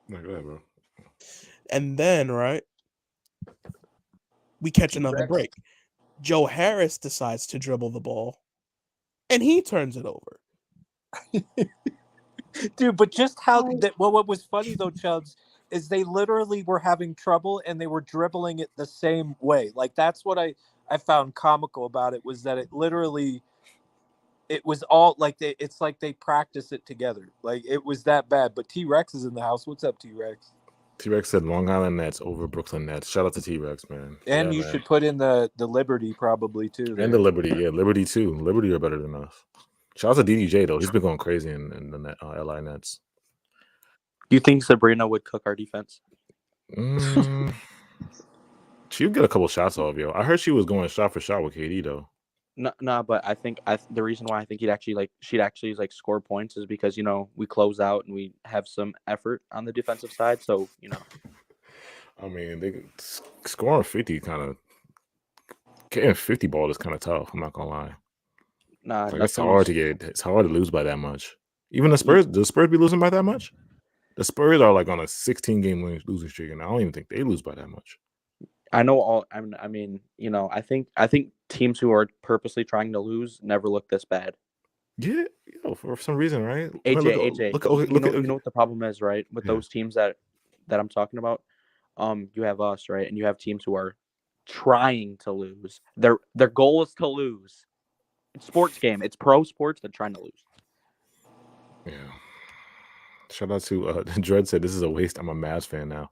No, go ahead, bro. And then, right, we catch another break. Joe Harris decides to dribble the ball, and he turns it over. Dude, but just how what was funny though, Chubbs, is they literally were having trouble and they were dribbling it the same way. Like, that's what I found comical about it, was that it was all like it's like they practice it together. Like, it was that bad. But T-Rex is in the house. What's up, T-Rex? T-Rex said Long Island Nets over Brooklyn Nets. Shout out to T-Rex, man. And you should put in the Liberty probably too. And the Liberty, yeah, Liberty too. Liberty are better than us. Shout out to DDJ though. He's been going crazy in the LI Nets. Do you think Sabrina would cook our defense? She would get a couple shots off, yo. I heard she was going shot for shot with KD though. No, but I think the reason why I think she'd actually like score points is because we close out and we have some effort on the defensive side. So I mean, scoring 50 kind of getting 50 ball is kind of tough. I'm not gonna lie. nah, Like it's hard to lose by that much. Even the Spurs be losing by that much? The Spurs are like on a 16-game losing streak, and I don't even think they lose by that much. I know I mean, I think teams who are purposely trying to lose never look this bad. Yeah, for some reason, right? AJ, Look you know at what the problem is, right? With those teams that I'm talking about, you have us, right, and you have teams who are trying to lose. Their goal is to lose. It's sports game. It's pro sports. They're trying to lose. Yeah. Shout out to Dread said this is a waste. I'm a Mavs fan now.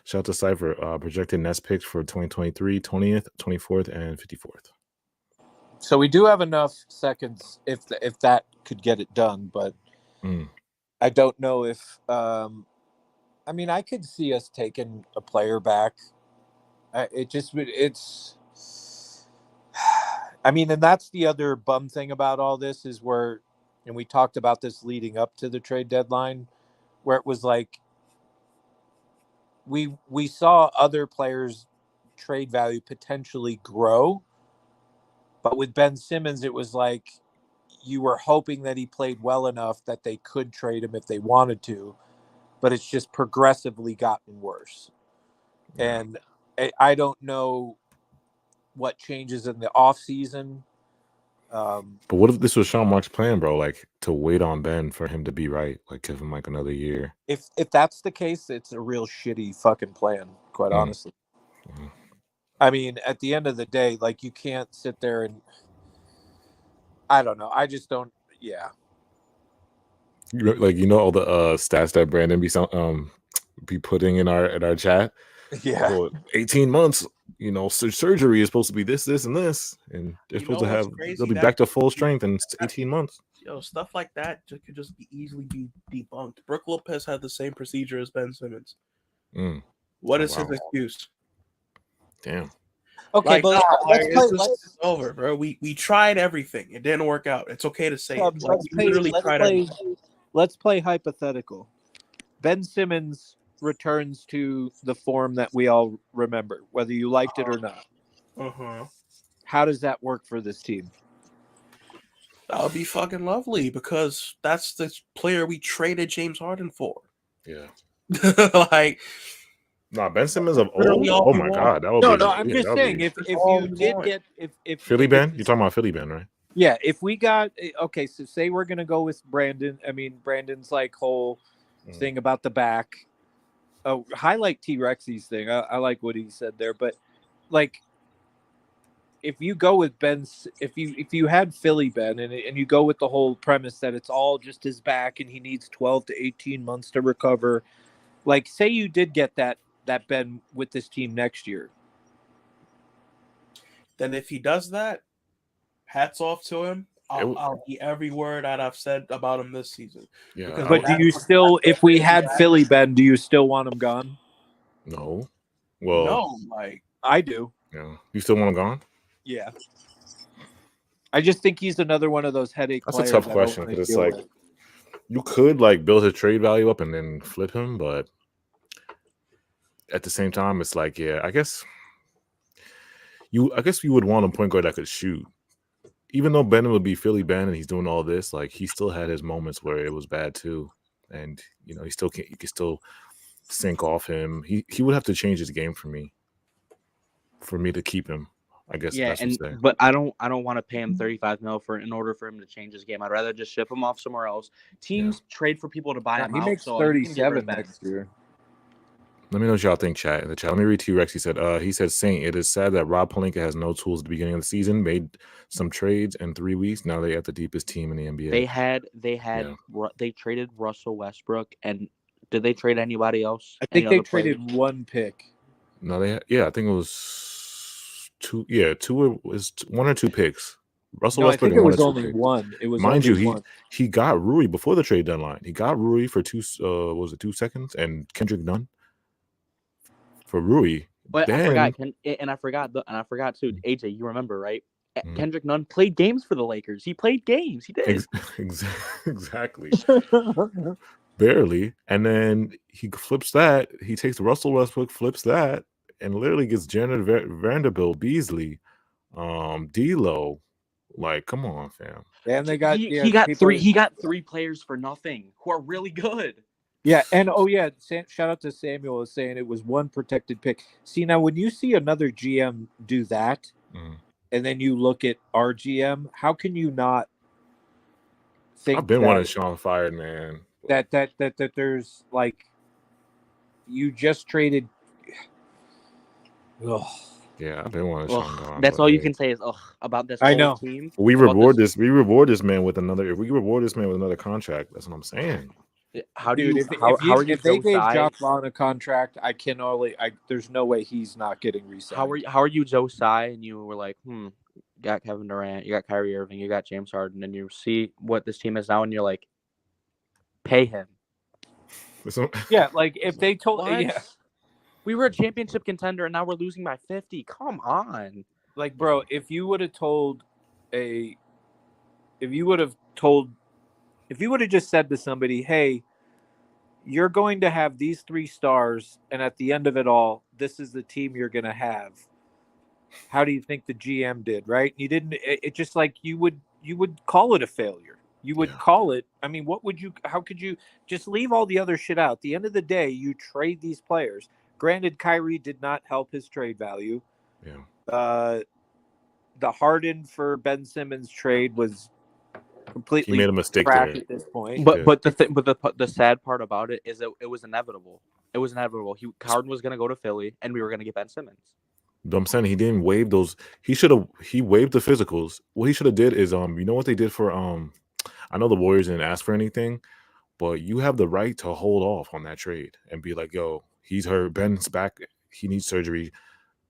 Shout out to Cypher. Projected Nets picks for 2023, 20th, 24th, and 54th. So we do have enough seconds if that could get it done, but I don't know if I mean, I could see us taking a player back. It's I mean, and that's the other bum thing about all this is and we talked about this leading up to the trade deadline, where it was like we saw other players' trade value potentially grow, but with Ben Simmons, it was like you were hoping that he played well enough that they could trade him if they wanted to, but it's just progressively gotten worse. Yeah. And I don't know what changes in the off season. But what if this was Sean Mark's plan, bro? Like to wait on Ben for him to be right, like give him like another year. If that's the case, it's a real shitty fucking plan, quite honestly. Mm-hmm. I mean, at the end of the day, like you can't sit there and I don't know. I just don't. Yeah. Like all the stats that Brandon be putting in our chat. Yeah. So 18 months. Surgery is supposed to be this, and this, and they're supposed to have. They'll be back to full strength in 18 months. Stuff like that could just easily be debunked. Brook Lopez had the same procedure as Ben Simmons. What is his excuse? Damn. Okay, but it's over, bro. We tried everything. It didn't work out. It's okay to say it. Let's play hypothetical. Ben Simmons returns to the form that we all remember, whether you liked it or not. How does that work for this team? That would be fucking lovely because that's the player we traded James Harden for. Yeah. Like, Ben Simmons of old. Oh my god, that would be. No. I'm just saying if you did get if Philly Ben, you're talking about Philly Ben, right? Yeah. If we got so say we're gonna go with Brandon. I mean, Brandon's like whole thing about the back. Highlight T-Rexy's thing. I like what he said there, but like if you go with Ben, if you had Philly Ben and you go with the whole premise that it's all just his back and he needs 12 to 18 months to recover, like say you did get that Ben with this team next year, then if he does that, hats off to him. I'll be every word that I've said about him this season. Yeah. But do you still, if we had Philly Ben, do you still want him gone? No. Well, no, like I do. Yeah. You still want him gone? Yeah. I just think he's another one of those headache That's players. a tough question because it's like you could like build his trade value up and then flip him, but at the same time, it's like, yeah, I guess you would want a point guard that could shoot. Even though Ben would be Philly Ben and he's doing all this, like he still had his moments where it was bad too, and he could still sink off him. He would have to change his game for me to keep him. I guess. Yeah, but I don't want to pay him $35 million in order for him to change his game. I'd rather just ship him off somewhere else. Teams trade for people to buy him out. He makes 37 next year. Let me know what y'all think, chat. In the chat, let me read T-Rex. He said, Saint, it is sad that Rob Pelinka has no tools at the beginning of the season, made some trades in 3 weeks. Now they have the deepest team in the NBA. They traded Russell Westbrook, and did they trade anybody else? I think they traded one pick. No, I think it was two. Yeah, one or two picks. Russell Westbrook. I think it was only one. It was, mind you, he got Rui before the trade deadline. He got Rui for 2 seconds, and Kendrick Nunn for Rui. But I forgot too. AJ, you remember, right? Kendrick Nunn played games for the Lakers. He played games. He did. Exactly. Barely. And then he flips that. He takes Russell Westbrook, flips that, and literally gets Jared Vanderbilt, Beasley, D'Lo. Like, come on, fam. And they got he got people- three. He got 3 players for nothing who are really good. Yeah, and shout out to Samuel is saying it was 1 protected pick. See, now when you see another GM do that, and then you look at our GM, how can you not think I've been wanting Sean fired, man. That there's like you just traded. Ugh. Yeah, I've been wanting Sean gone. That's all you can say is about this I whole know. team. We reward this man with another. If we reward this man with another contract, that's what I'm saying. How do Dude, you? if they gave Josh Vaughn a contract, there's no way he's not getting re-signed. How are you Joe Tsai and you were like, you got Kevin Durant, you got Kyrie Irving, you got James Harden, and you see what this team is now, and you're like, pay him. Yeah, like if they told, we were a championship contender, and now we're losing by 50. Come on, like, bro, if you would have just said to somebody, hey, you're going to have these 3 stars, and at the end of it all, this is the team you're going to have. How do you think the GM did, right? You didn't. It just like you would call it a failure. You would call it. I mean, how could you just leave all the other shit out? At the end of the day, you trade these players. Granted, Kyrie did not help his trade value. Yeah. The Harden for Ben Simmons trade was completely he made a mistake there at this point. But the sad part about it is that it was inevitable. It was inevitable. Harden was going to go to Philly, and we were going to get Ben Simmons. But I'm saying he didn't waive those. He waived the physicals. What he should have did is you know what they did for I know the Warriors didn't ask for anything, but you have the right to hold off on that trade and be like, yo, he's hurt. Ben's back. He needs surgery.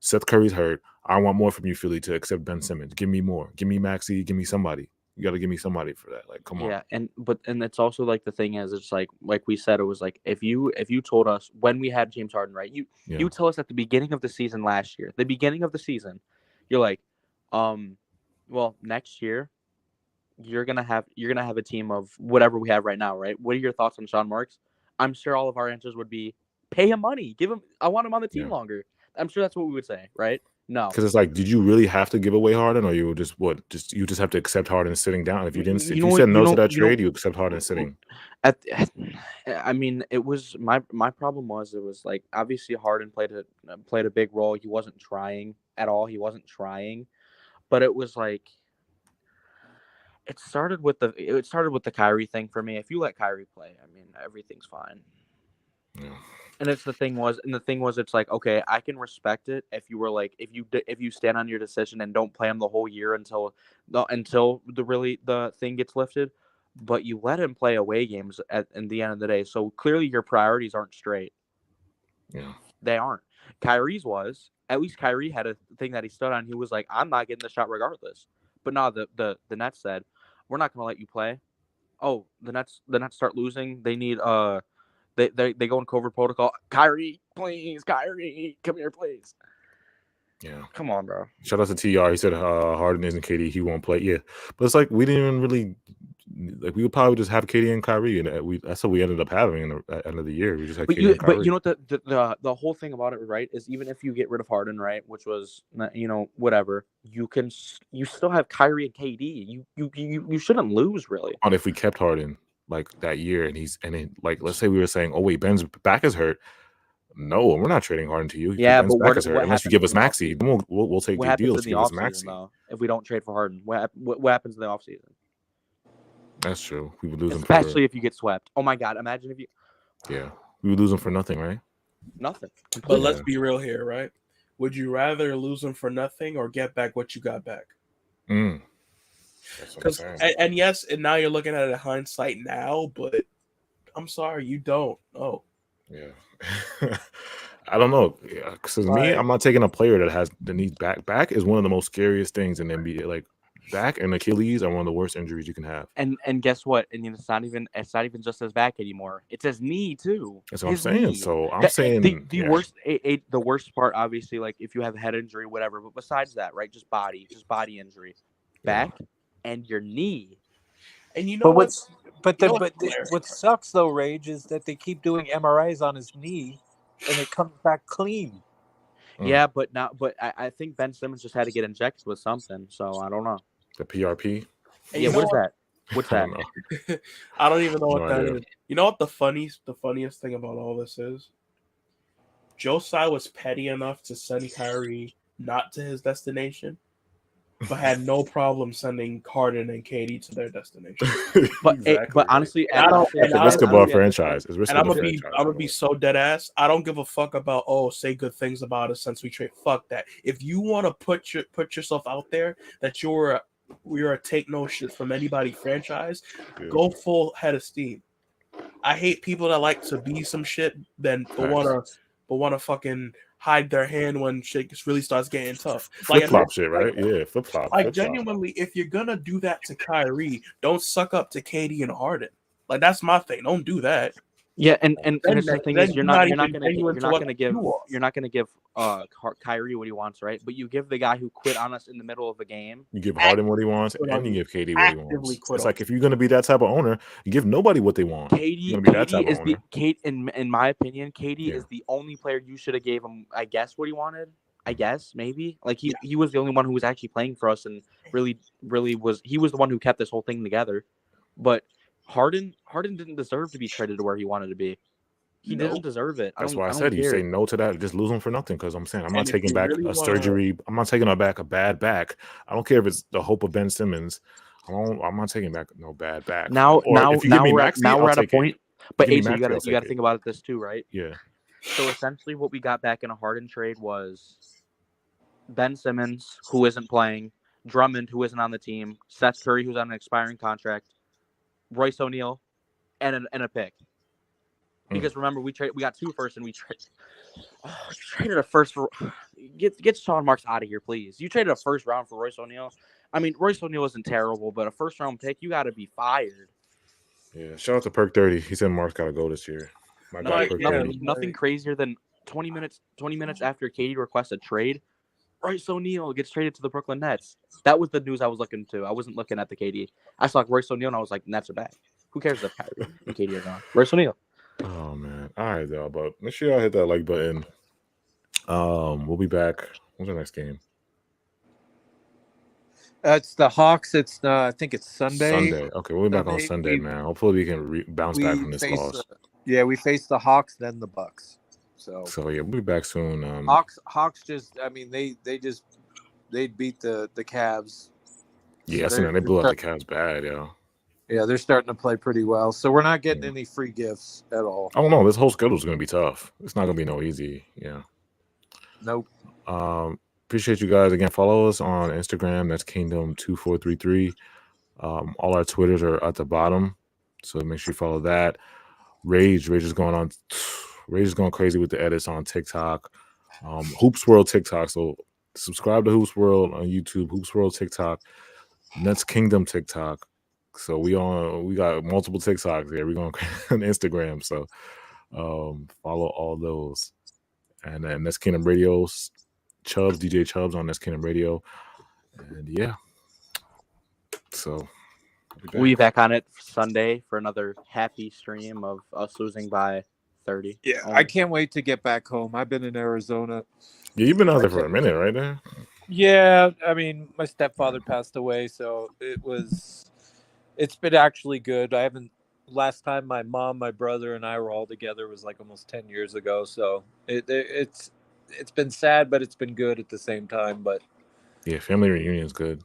Seth Curry's hurt. I want more from you, Philly, to accept Ben Simmons. Give me more. Give me Maxey. Give me somebody. You got to give me somebody for that. Like, come on. Yeah, and it's also like the thing is, it's like we said, it was like if you told us when we had James Harden, right? You tell us at the beginning of the season last year, you're like, well, next year you're gonna have a team of whatever we have right now, right? What are your thoughts on Sean Marks? I'm sure all of our answers would be pay him money, give him. I want him on the team longer. I'm sure that's what we would say, right? No, because it's like, did you really have to give away Harden, or you were just you just have to accept Harden sitting down? If you didn't, if you said no to that trade, you accept Harden sitting. I mean, it was my problem was it was like obviously Harden played a big role. He wasn't trying at all. He wasn't trying, but it was like it started with the Kyrie thing for me. If you let Kyrie play, I mean, everything's fine. Yeah. And the thing was, it's like, okay, I can respect it if you were like, if you stand on your decision and don't play him the whole year until the thing gets lifted, but you let him play away games in the end of the day. So clearly your priorities aren't straight. Yeah, they aren't. Kyrie's was. At least Kyrie had a thing that he stood on. He was like, I'm not getting the shot regardless. But no, the Nets said, we're not going to let you play. Oh, the Nets start losing. They need They go in covert protocol. Kyrie, please, Kyrie, come here, please. Yeah, come on, bro. Shout out to TR. He said Harden isn't KD. He won't play. Yeah, but it's like we didn't even really like. We would probably just have KD and Kyrie, and that's what we ended up having at the end of the year. We just had KD and Kyrie. But you know what the whole thing about it, right, is even if you get rid of Harden, right, which was whatever, you still have Kyrie and KD. You shouldn't lose really. And if we kept Harden like that year, let's say we were saying, oh wait, Ben's back is hurt. No, we're not trading Harden to you. Yeah, Ben's but back is hurt. Unless you give us Maxey, then we'll take the deal to give us Maxey. If we don't trade for Harden, what happens in the offseason? That's true. We would lose him, especially if you get swept. Oh my God! Imagine if you. Yeah, we would lose him for nothing, right? Nothing. But let's be real here, right? Would you rather lose him for nothing or get back what you got back? And yes, and now you're looking at it in hindsight now, but I'm sorry, you don't. Oh, yeah. I don't know. Because me, I'm not taking a player that needs back. Back is one of the most scariest things in the NBA. Like, back and Achilles are one of the worst injuries you can have. And guess what? And it's not even just his back anymore. It's his knee too. That's what I'm His saying. knee. So I'm saying the worst the worst part, obviously, like if you have a head injury, whatever. But besides that, right? Just body injury, back and your knee. And you know what sucks though, Rage, is that they keep doing MRIs on his knee, and it comes back clean. Yeah, but I think Ben Simmons just had to get injected with something, so I don't know. The PRP. Yeah, what is that? What's that? I don't even know what that idea. is. You know what the funniest thing about all this is? Josiah was petty enough to send Kyrie not to his destination, but had no problem sending Harden and KD to their destination. But honestly, it's a risk of a franchise. And I'm gonna be so dead ass. I don't give a fuck about say good things about us since we trade. Fuck that. If you want to put yourself out there that you're a take no shit from anybody franchise, go full head of steam. I hate people that like to be some shit but wanna fucking hide their hand when shit really starts getting tough. Flip flop shit, right? Yeah, flip flop. Like genuinely, if you're gonna do that to Kyrie, don't suck up to KD and Harden. Like that's my thing. Don't do that. Yeah, and the thing is, you're not gonna give Kyrie what he wants, right? But you give the guy who quit on us in the middle of a game. You give Harden what he wants, and you give KD what he wants. It's like if you're gonna be that type of owner, you give nobody what they want. In my opinion, KD is the only player you should have gave him. I guess what he wanted. I guess maybe like he was the only one who was actually playing for us and really was. He was the one who kept this whole thing together, but. Harden didn't deserve to be traded to where he wanted to be. He didn't deserve it. That's why I said you say no to that. Just lose him for nothing. Because I'm saying I'm not taking back a surgery. I'm not taking back a bad back. I don't care if it's the hope of Ben Simmons. I'm not taking back no bad back. Now we're at a point. But AJ, you got to think about this too, right? Yeah. So essentially, what we got back in a Harden trade was Ben Simmons, who isn't playing, Drummond, who isn't on the team, Seth Curry, who's on an expiring contract, Royce O'Neal, and a pick. Because remember, we got 2 firsts, and we traded a first for get Sean Marks out of here, please. You traded a first round for Royce O'Neal. I mean, Royce O'Neal isn't terrible, but a first round pick, you got to be fired. Yeah, shout out to Perk 30. He said Marks got to go this year. Nothing crazier than 20 minutes after KD requests a trade, Royce O'Neal gets traded to the Brooklyn Nets. That was the news I was looking to. I wasn't looking at the KD. I saw Royce O'Neal and I was like, Nets are back. Who cares if Kyrie and KD are gone? Royce O'Neal. Oh man. All right, though. But make sure y'all hit that like button. We'll be back. When's our next game? It's the Hawks. It's I think it's Sunday. Sunday. Okay, we'll be back on Sunday, man. Hopefully we can bounce back from this loss. We face the Hawks, then the Bucks. So yeah, we'll be back soon. Hawks just, I mean, they beat the Cavs. Yeah, so they blew up the Cavs bad, yo. Yeah, they're starting to play pretty well. So we're not getting any free gifts at all. I don't know. This whole schedule is going to be tough. It's not going to be no easy. Yeah. Nope. Appreciate you guys. Again, follow us on Instagram. That's Kingdom2433. All our Twitters are at the bottom. So make sure you follow that. Rage is going crazy with the edits on TikTok. Hoops World TikTok. So subscribe to Hoops World on YouTube, Hoops World TikTok, Nets Kingdom TikTok. So we got multiple TikToks there. We're going on Instagram. So follow all those. And then Nets Kingdom Radio, Chubbs, DJ Chubbs on Nets Kingdom Radio. And yeah. So we'll be back on it Sunday for another happy stream of us losing by 30. Yeah, I can't wait to get back home. I've been in Arizona. Yeah, you've been out there for a minute, right there? Yeah, I mean, my stepfather passed away, so it's been actually good. Last time my mom, my brother, and I were all together was like almost 10 years ago. So it's been sad, but it's been good at the same time. But yeah, family reunion is good.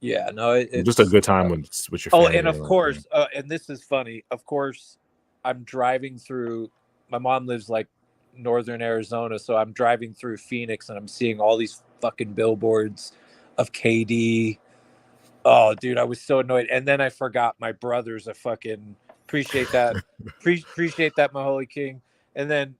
Yeah, no, it's just a good time with your family. Oh, and of course, and this is funny. Of course, I'm driving through. My mom lives like northern Arizona, so I'm driving through Phoenix, and I'm seeing all these fucking billboards of KD. Oh, dude, I was so annoyed. And then I forgot my brother's a fucking appreciate that, my holy king. And then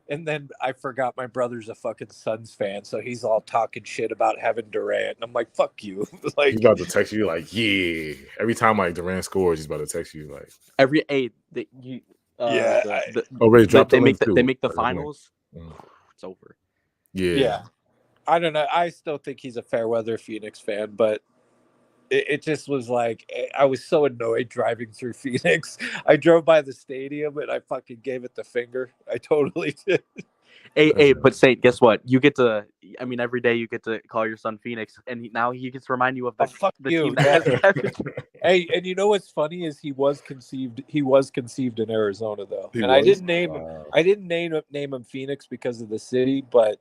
And then I forgot my brother's a fucking Suns fan, so he's all talking shit about having Durant. And I'm like, fuck you. Like, He's about to text you like, yeah. Every time like Durant scores, he's about to text you like, Yeah, Ray, drop the they link make too. they make the Drop link. finals. Mm. It's over. yeah. I don't know. I still think he's a fair weather Phoenix fan, but it just was like I was so annoyed driving through Phoenix. I drove by the stadium and I fucking gave it the finger. I totally did. Hey, but Saint, guess what? You get to. I mean, every day you get to call your son Phoenix, and now he gets to remind you of the, fuck the you. team that has Yeah. Kevin. Hey, and you know what's funny is he was conceived in Arizona though. He And I was? didn't name Wow. him Phoenix because of the city, but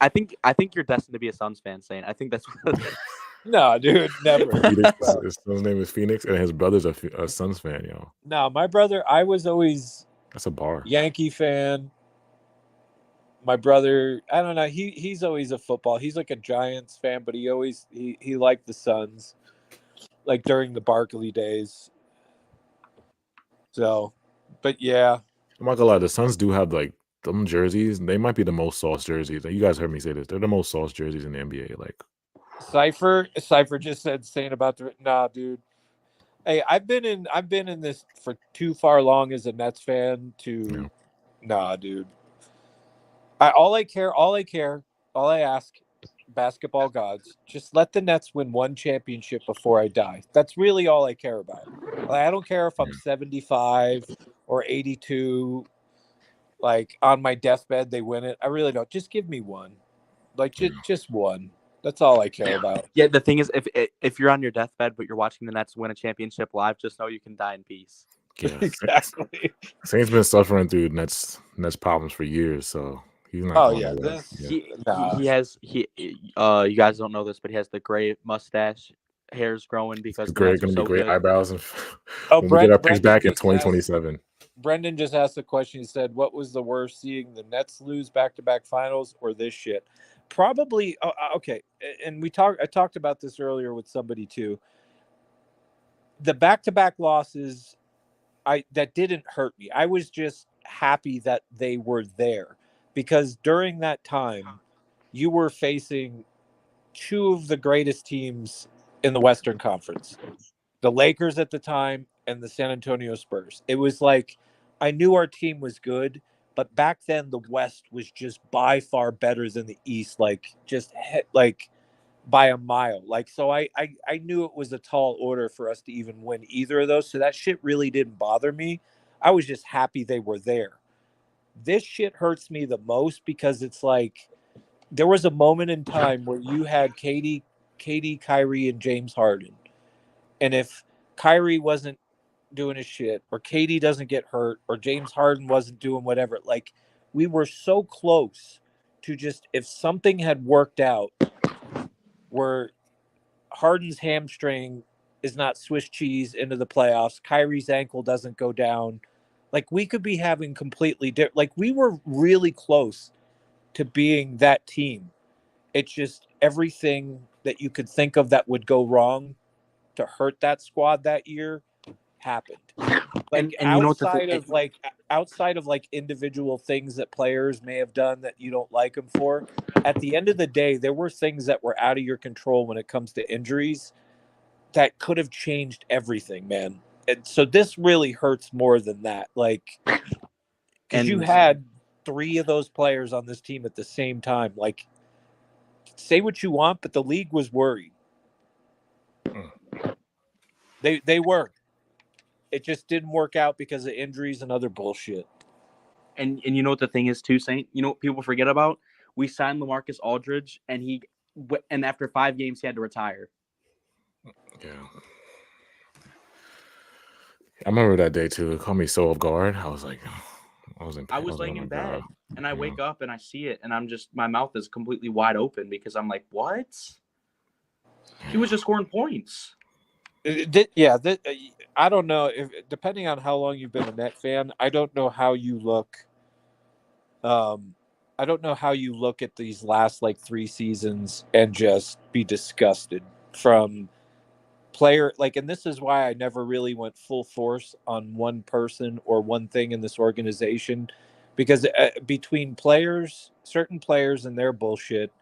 I think you're destined to be a Suns fan, Saint. I think that's what. no, dude, never. His son's name is Phoenix, and his brother's a Suns fan, yo. No, my brother, I was always That's a bar. Yankee fan. My brother, I don't know. He's always a football. He's like a Giants fan, but he liked the Suns, like during the Barkley days. So, but yeah, I'm not gonna lie, the Suns do have like them jerseys. They might be the most sauce jerseys. You guys heard me say this. They're the most sauce jerseys in the NBA. Like Cypher just said saying about the nah, dude. Hey, I've been in this for too far long as a Nets fan to nah, dude. All I ask, basketball gods, just let the Nets win one championship before I die. That's really all I care about. Like, I don't care if I'm 75 or 82. Like on my deathbed, they win it. I really don't. Just give me one. Like just one. That's all I care about. Yeah, the thing is, if you're on your deathbed but you're watching the Nets win a championship live, just know you can die in peace. yeah, Exactly. Saint's been suffering through Nets problems for years, so he's not. Oh going yeah, anywhere. He has you guys don't know this, but he has the gray mustache, hair's growing because It's the Nets going are to be so great good. eyebrows, and Oh, when we get our picks Brendan back in just 2027. Brendan just asked a question. He said, "What was the worst, seeing the Nets lose back-to-back finals or this shit?" Probably. Okay, and I talked about this earlier with somebody too. The back-to-back losses, that didn't hurt me. I was just happy that they were there because during that time, you were facing two of the greatest teams in the Western Conference, the Lakers at the time and the San Antonio Spurs. It was like I knew our team was good, but back then the West was just by far better than the East, like by a mile. Like so I knew it was a tall order for us to even win either of those. So that shit really didn't bother me. I was just happy they were there. This shit hurts me the most because it's like there was a moment in time where you had KD, Kyrie, and James Harden. And if Kyrie wasn't doing his shit, or KD doesn't get hurt, or James Harden wasn't doing whatever, like we were so close to just, if something had worked out where Harden's hamstring is not Swiss cheese into the playoffs, Kyrie's ankle doesn't go down, like we could be having completely different, like we were really close to being that team. It's just everything that you could think of that would go wrong to hurt that squad that year happened. Like and you know outside of like individual things that players may have done that you don't like them for, at the end of the day, there were things that were out of your control when it comes to injuries that could have changed everything, man. And so this really hurts more than that. Like, because you had three of those players on this team at the same time. Like, say what you want, but the league was worried. They were. It just didn't work out because of injuries and other bullshit. And you know what the thing is too, Saint? You know what people forget about? We signed LaMarcus Aldridge, and after 5 games he had to retire. Yeah. I remember that day too. It caught me so off guard. I was like, I was laying in bed and I wake up and I see it and my mouth is completely wide open because I'm like, what? He was just scoring points. I don't know if, depending on how long you've been a Net fan, I don't know how you look. I don't know how you look at these last like 3 seasons and just be disgusted from player. Like, and this is why I never really went full force on one person or one thing in this organization, because between certain players and their bullshit,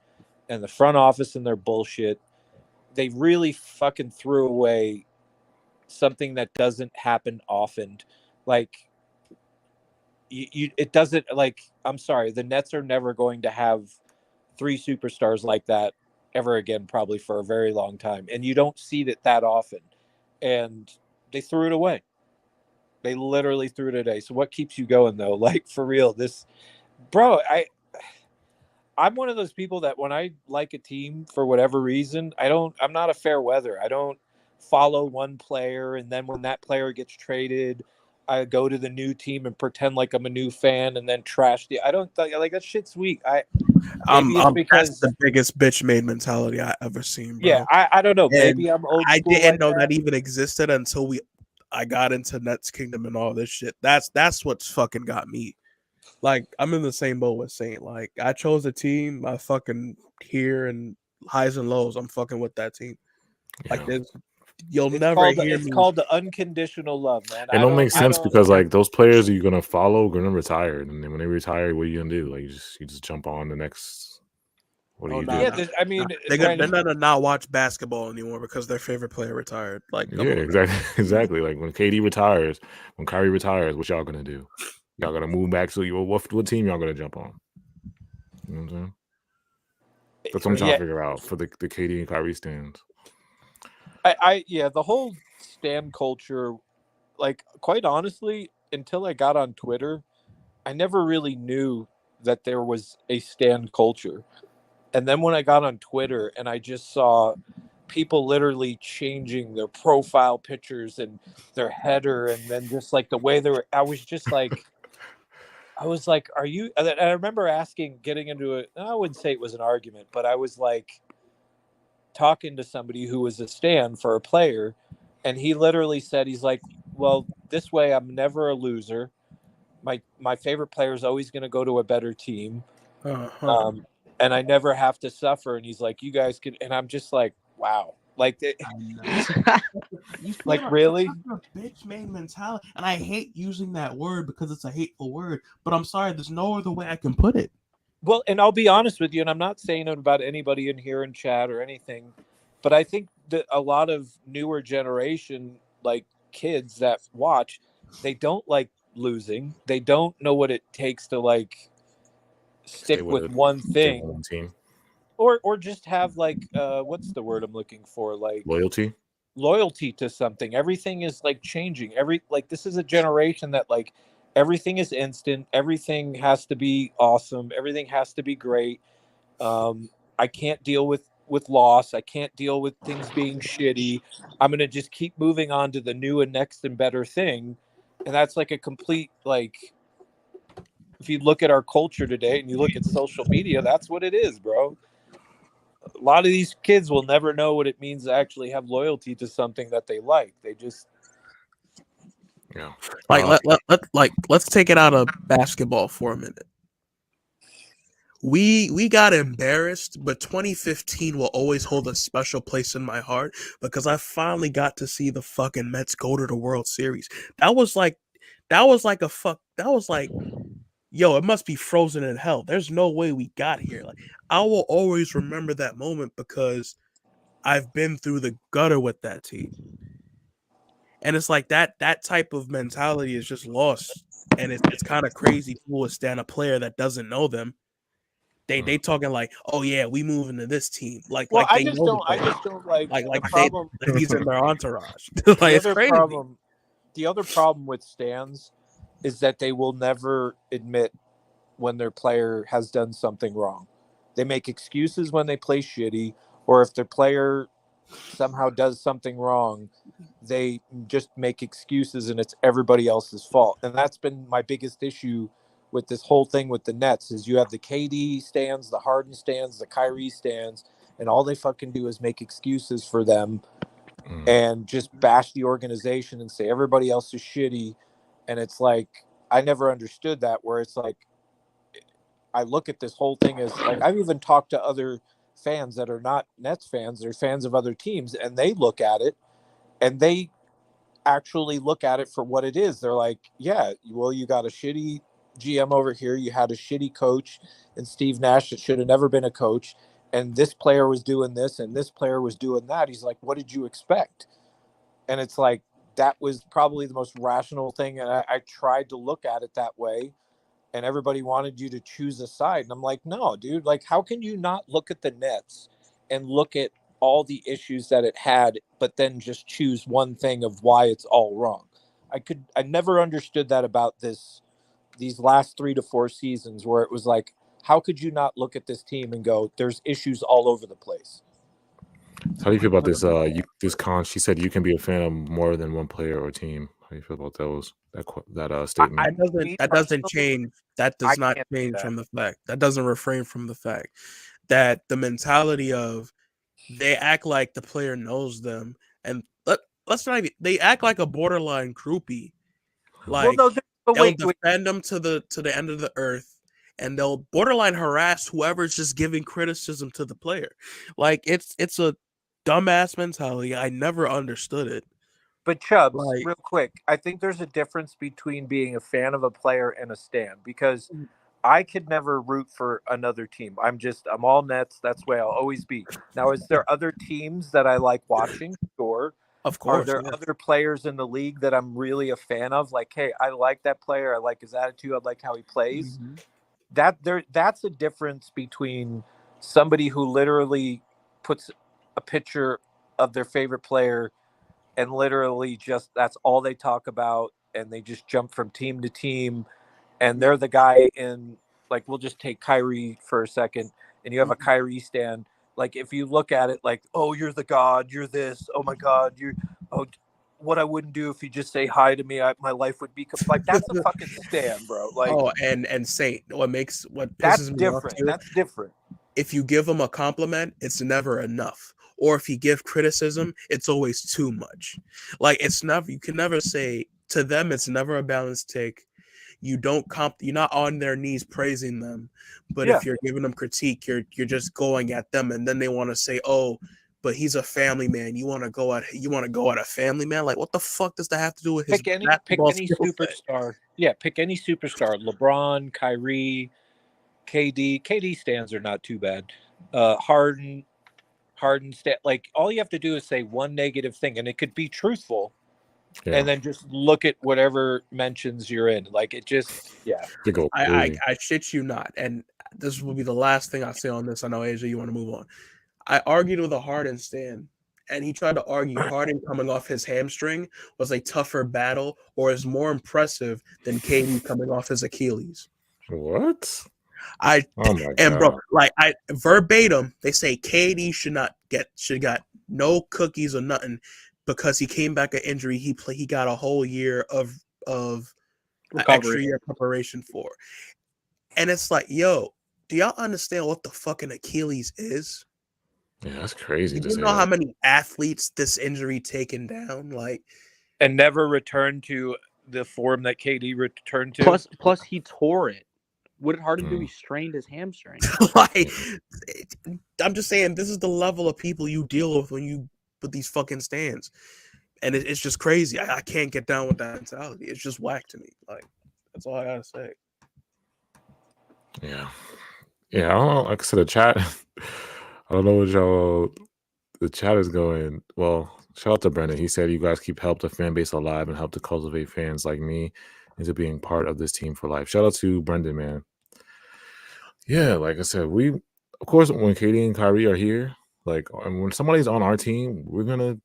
and the front office and their bullshit, they really fucking threw away something that doesn't happen often. Like it doesn't, like, I'm sorry, the Nets are never going to have 3 superstars like that ever again, probably for a very long time, and you don't see it that often. And they threw it away. They literally threw it away. So what keeps you going though? Like, for real, this, bro, I'm one of those people that when I like a team for whatever reason, I'm not a fair weather. I don't follow one player, and then when that player gets traded, I go to the new team and pretend like I'm a new fan and then trash I don't like that shit's weak. Maybe it's That's because, the biggest bitch made mentality I ever seen, bro. yeah, I don't know. And Maybe I'm old I school didn't like know that even existed until I got into Nets Kingdom and all this shit. That's what's fucking got me. Like, I'm in the same boat with Saint. Like, I chose a team. I fucking here and highs and lows. I'm fucking with that team. Like, you'll never hear it's me. called the unconditional love, man. It don't make sense because like those players you're gonna follow are gonna retire, and then when they retire, what are you gonna do? Like you just jump on the next. What do you do? Yeah, I mean, they're gonna not watch basketball anymore because their favorite player retired. Like, yeah, exactly. Like when KD retires, when Kyrie retires, what y'all gonna do? Y'all gonna move back to what team y'all gonna jump on? You know what I'm saying? That's what I'm trying to figure out for the KD and Kyrie stands. The whole stan culture, like, quite honestly, until I got on Twitter, I never really knew that there was a stan culture. And then when I got on Twitter and I just saw people literally changing their profile pictures and their header, and then just like the way they were, I was like, are you? And I remember getting into it. I wouldn't say it was an argument, but I was like talking to somebody who was a stan for a player, and he literally said, he's like, well, this way I'm never a loser. My favorite player is always going to go to a better team. And I never have to suffer. And he's like, you guys can, and I'm just like, wow. Like, like, really? Bitch made mentality. And I hate using that word because it's a hateful word, but I'm sorry, there's no other way I can put it. Well, and I'll be honest with you, and I'm not saying it about anybody in here in chat or anything, but I think that a lot of newer generation, like kids that watch, they don't like losing. They don't know what it takes to like stick with one thing, one team, or just have like what's the word I'm looking for? Like loyalty to something. Everything is like changing. This is a generation that like everything is instant. Everything has to be awesome. Everything has to be great. I can't deal with loss. I can't deal with things being shitty. I'm gonna just keep moving on to the new and next and better thing. And that's like a complete, like, if you look at our culture today and you look at social media, that's what it is, bro. A lot of these kids will never know what it means to actually have loyalty to something that they like. They just, let's take it out of basketball for a minute. We got embarrassed, but 2015 will always hold a special place in my heart because I finally got to see the fucking Mets go to the World Series. That was like, yo, it must be frozen in hell. There's no way we got here. Like, I will always remember that moment because I've been through the gutter with that team. And it's like that type of mentality is just lost. And it's kind of crazy. People would stand a player that doesn't know them. They talking like, oh yeah, we moving to this team. Like I just don't like the problem. He's in their entourage. It's crazy. The other problem with stans is that they will never admit when their player has done something wrong. They make excuses when they play shitty, or if their player somehow does something wrong, they just make excuses and it's everybody else's fault. And that's been my biggest issue with this whole thing with the Nets is you have the KD stands, the Harden stands, the Kyrie stands, and all they fucking do is make excuses for them and just bash the organization and say everybody else is shitty. And it's like, I never understood that, where it's like, I look at this whole thing as like, I've even talked to other fans that are not Nets fans, they're fans of other teams, and they look at it and they actually look at it for what it is. They're like, yeah, well, you got a shitty GM over here, you had a shitty coach and Steve Nash that should have never been a coach, and this player was doing this and this player was doing that. He's like, what did you expect? And it's like, that was probably the most rational thing. And I tried to look at it that way, and everybody wanted you to choose a side. And I'm like, no, dude, like, how can you not look at the Nets and look at all the issues that it had, but then just choose one thing of why it's all wrong? I never understood that about these last 3 to 4 seasons, where it was like, how could you not look at this team and go, there's issues all over the place? How do you feel about this? This con. She said you can be a fan of more than one player or team. How do you feel about that statement? That doesn't change. That does not change from the fact. That doesn't refrain from the fact that the mentality of they act like the player knows them, and let's not even. They act like a borderline groupie. Like they'll defend them to the end of the earth, and they'll borderline harass whoever's just giving criticism to the player. Like it's a dumbass mentality. I never understood it. But Chubbs, real quick, I think there's a difference between being a fan of a player and a stan, because I could never root for another team. I'm all Nets. That's the way I'll always be. Now, is there other teams that I like watching? Sure. Of course. Are there other players in the league that I'm really a fan of? Like, hey, I like that player. I like his attitude. I like how he plays. Mm-hmm. That's a difference between somebody who literally puts a picture of their favorite player and literally just that's all they talk about, and they just jump from team to team, and they're the guy in, like, we'll just take Kyrie for a second, and you have a Kyrie stan. Like, if you look at it like, oh, you're the god, you're this, oh my god, what I wouldn't do if you just say hi to me, my life would be like, that's a fucking stan, bro. Like, and Saint, what pisses me off too, that's different. If you give him a compliment, it's never enough. Or if you give criticism, it's always too much. Like, you can never say to them, it's never a balanced take. You don't you're not on their knees praising them. But if you're giving them critique, you're just going at them, and then they want to say, oh, but he's a family man. You want to go at a family man? Like, what the fuck does that have to do with his pick any superstar? Yeah, pick any superstar. LeBron, Kyrie, KD. KD stands are not too bad. Harden like, all you have to do is say one negative thing, and it could be truthful, and then just look at whatever mentions you're in. Like, it just I shit you not, and this will be the last thing I say on this. I know, Asia, you want to move on. I argued with a Harden stan, and he tried to argue Harden coming off his hamstring was a tougher battle or is more impressive than KD coming off his Achilles. What? Bro, like, verbatim, they say KD should got no cookies or nothing because he came back an injury. He got a whole year of extra year preparation for, and it's like, yo, do y'all understand what the fucking Achilles is? Yeah, that's crazy. Do you know how many athletes this injury taken down, like, and never returned to the form that KD returned to? Plus, he tore it. What did Harden do? He strained his hamstring. Like, I'm just saying, this is the level of people you deal with when you put these fucking stands, and it's just crazy. I can't get down with that mentality. It's just whack to me. Like, that's all I gotta say. Yeah. I don't know. Like I said, the chat. I don't know what y'all. The chat is going. Well, shout out to Brendan. He said you guys help the fan base alive and help to cultivate fans like me into being part of this team for life. Shout out to Brendan, man. Yeah, like I said, of course, when KD and Kyrie are here, like, when somebody's on our team, we're gonna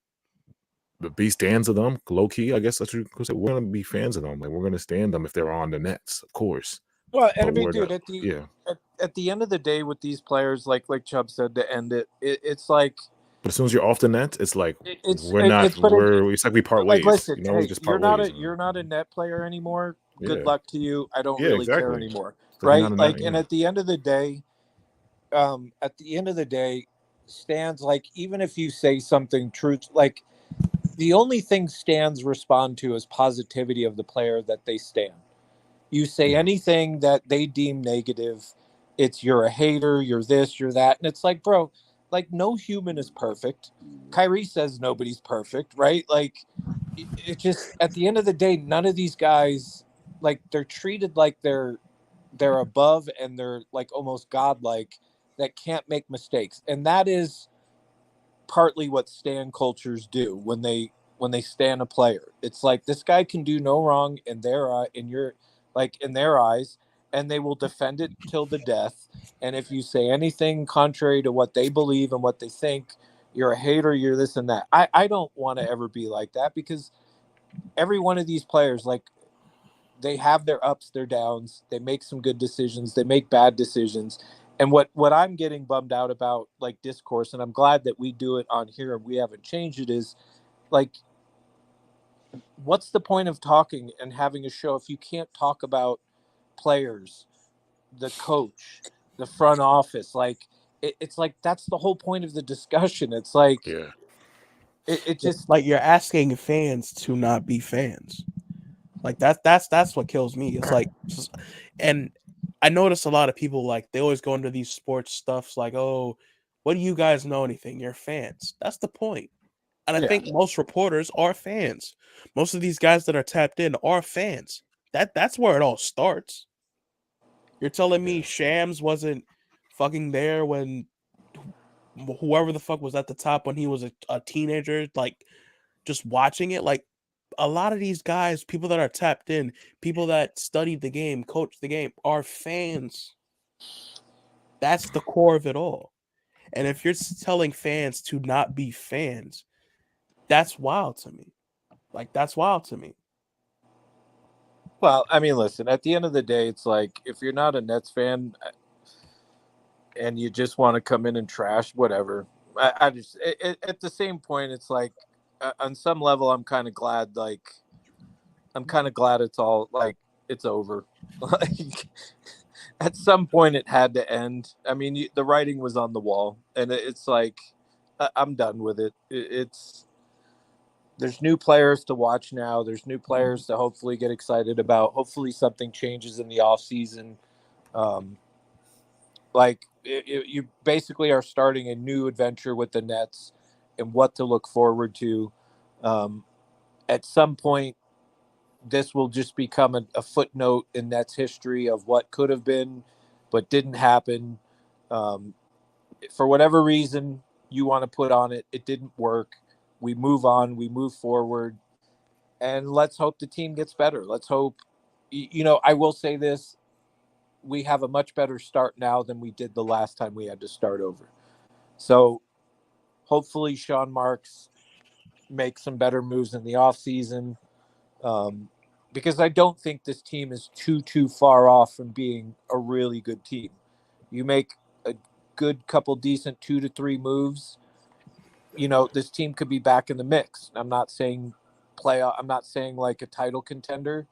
be stands of them, low key. I guess that's what you say. We're gonna be fans of them. Like, we're gonna stand them if they're on the Nets, of course. Well, and I mean, dude, at the end of the day, with these players, like Chubb said, to end it, it's like. But as soon as you're off the net, it's like it's like we part ways. Listen, we just part ways. You're not a net player anymore. Good luck to you. I don't really care anymore. Right? Like, and at the end of the day, stands, like, even if you say something true, like, the only thing stands respond to is positivity of the player that they stand. You say anything that they deem negative, it's you're a hater, you're this, you're that. And it's like, bro, like, no human is perfect. Kyrie says nobody's perfect, right? Like, it just, at the end of the day, none of these guys, like they're treated like they're above and they're like almost godlike that can't make mistakes. And that is partly what stan cultures do when they stan a player. It's like this guy can do no wrong in their in their eyes, and they will defend it till the death. And if you say anything contrary to what they believe and what they think, you're a hater, you're this and that. I don't want to ever be like that, because every one of these players, like, they have their ups, their downs. They make some good decisions. They make bad decisions. And what I'm getting bummed out about, like, discourse, and I'm glad that we do it on here and we haven't changed it, is like, what's the point of talking and having a show if you can't talk about players, the coach, the front office? Like, it's like that's the whole point of the discussion. It's like, Yeah. it just, Like, you're asking fans to not be fans. Like, that's what kills me. It's like, and I notice a lot of people, like, they always go into these sports stuffs like, oh, what do you guys know anything? You're fans. That's the point. And I Yeah. think most reporters are fans. Most of these guys that are tapped in are fans. That's where it all starts. You're telling me Shams wasn't fucking there when whoever the fuck was at the top when he was a teenager, like, just watching it? Like, a lot of these guys, people that are tapped in, people that studied the game, coached the game, are fans. That's the core of it all. And if you're telling fans to not be fans, that's wild to me. Like, that's wild to me. well, I mean, listen, at the end of the day, it's like, if you're not a Nets fan and you just want to come in and trash, whatever. I just, at the same point, it's like, on some level, I'm kind of glad, like, it's all, like, it's over. Like, at some point it had to end. I mean, the writing was on the wall, and it's like, I'm done with it. It's, there's new players to watch now. There's new players to hopefully get excited about. Hopefully something changes in the off season. Like, you basically are starting a new adventure with the Nets and what to look forward to. At some point, this will just become a footnote in Nets history of what could have been, but didn't happen. For whatever reason you want to put on it, it didn't work. We move on, we move forward, and let's hope the team gets better. Let's hope, I will say this, we have a much better start now than we did the last time we had to start over. So hopefully Sean Marks makes some better moves in the offseason, because I don't think this team is too far off from being a really good team. You make a good couple decent 2 to 3 moves, this team could be back in the mix. I'm not saying playoff. I'm not saying like a title contender,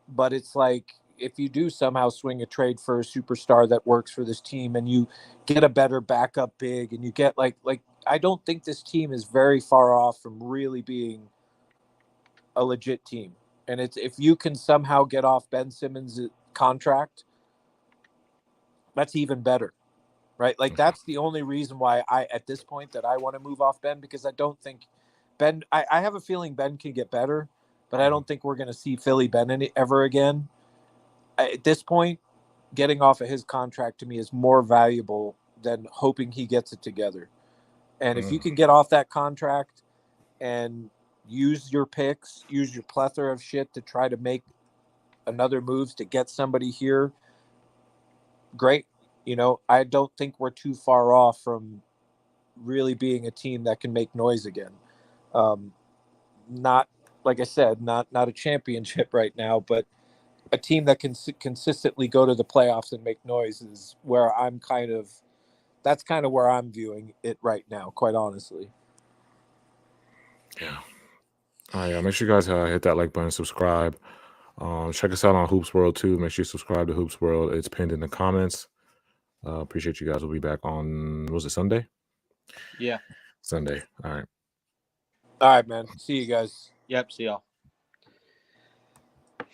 but it's like, if you do somehow swing a trade for a superstar that works for this team, and you get a better backup big, and you get like I don't think this team is very far off from really being a legit team. And it's, if you can somehow get off Ben Simmons' contract, that's even better, right? Like, that's the only reason why at this point, that I want to move off Ben, because I don't think Ben. I have a feeling Ben can get better, but I don't think we're going to see Philly Ben ever again. At this point, getting off of his contract to me is more valuable than hoping he gets it together. And if you can get off that contract and use your picks, use your plethora of shit to try to make another moves to get somebody here, great. I don't think we're too far off from really being a team that can make noise again. Not, like I said, not a championship right now, but a team that can consistently go to the playoffs and make noise is where that's kind of where I'm viewing it right now, quite honestly. Yeah. All right, make sure you guys hit that like button, subscribe. Check us out on Hoops World too. Make sure you subscribe to Hoops World. It's pinned in the comments. Appreciate you guys. We'll be back on, was it Sunday? Yeah. Sunday. All right. All right, man. See you guys. Yep. See y'all.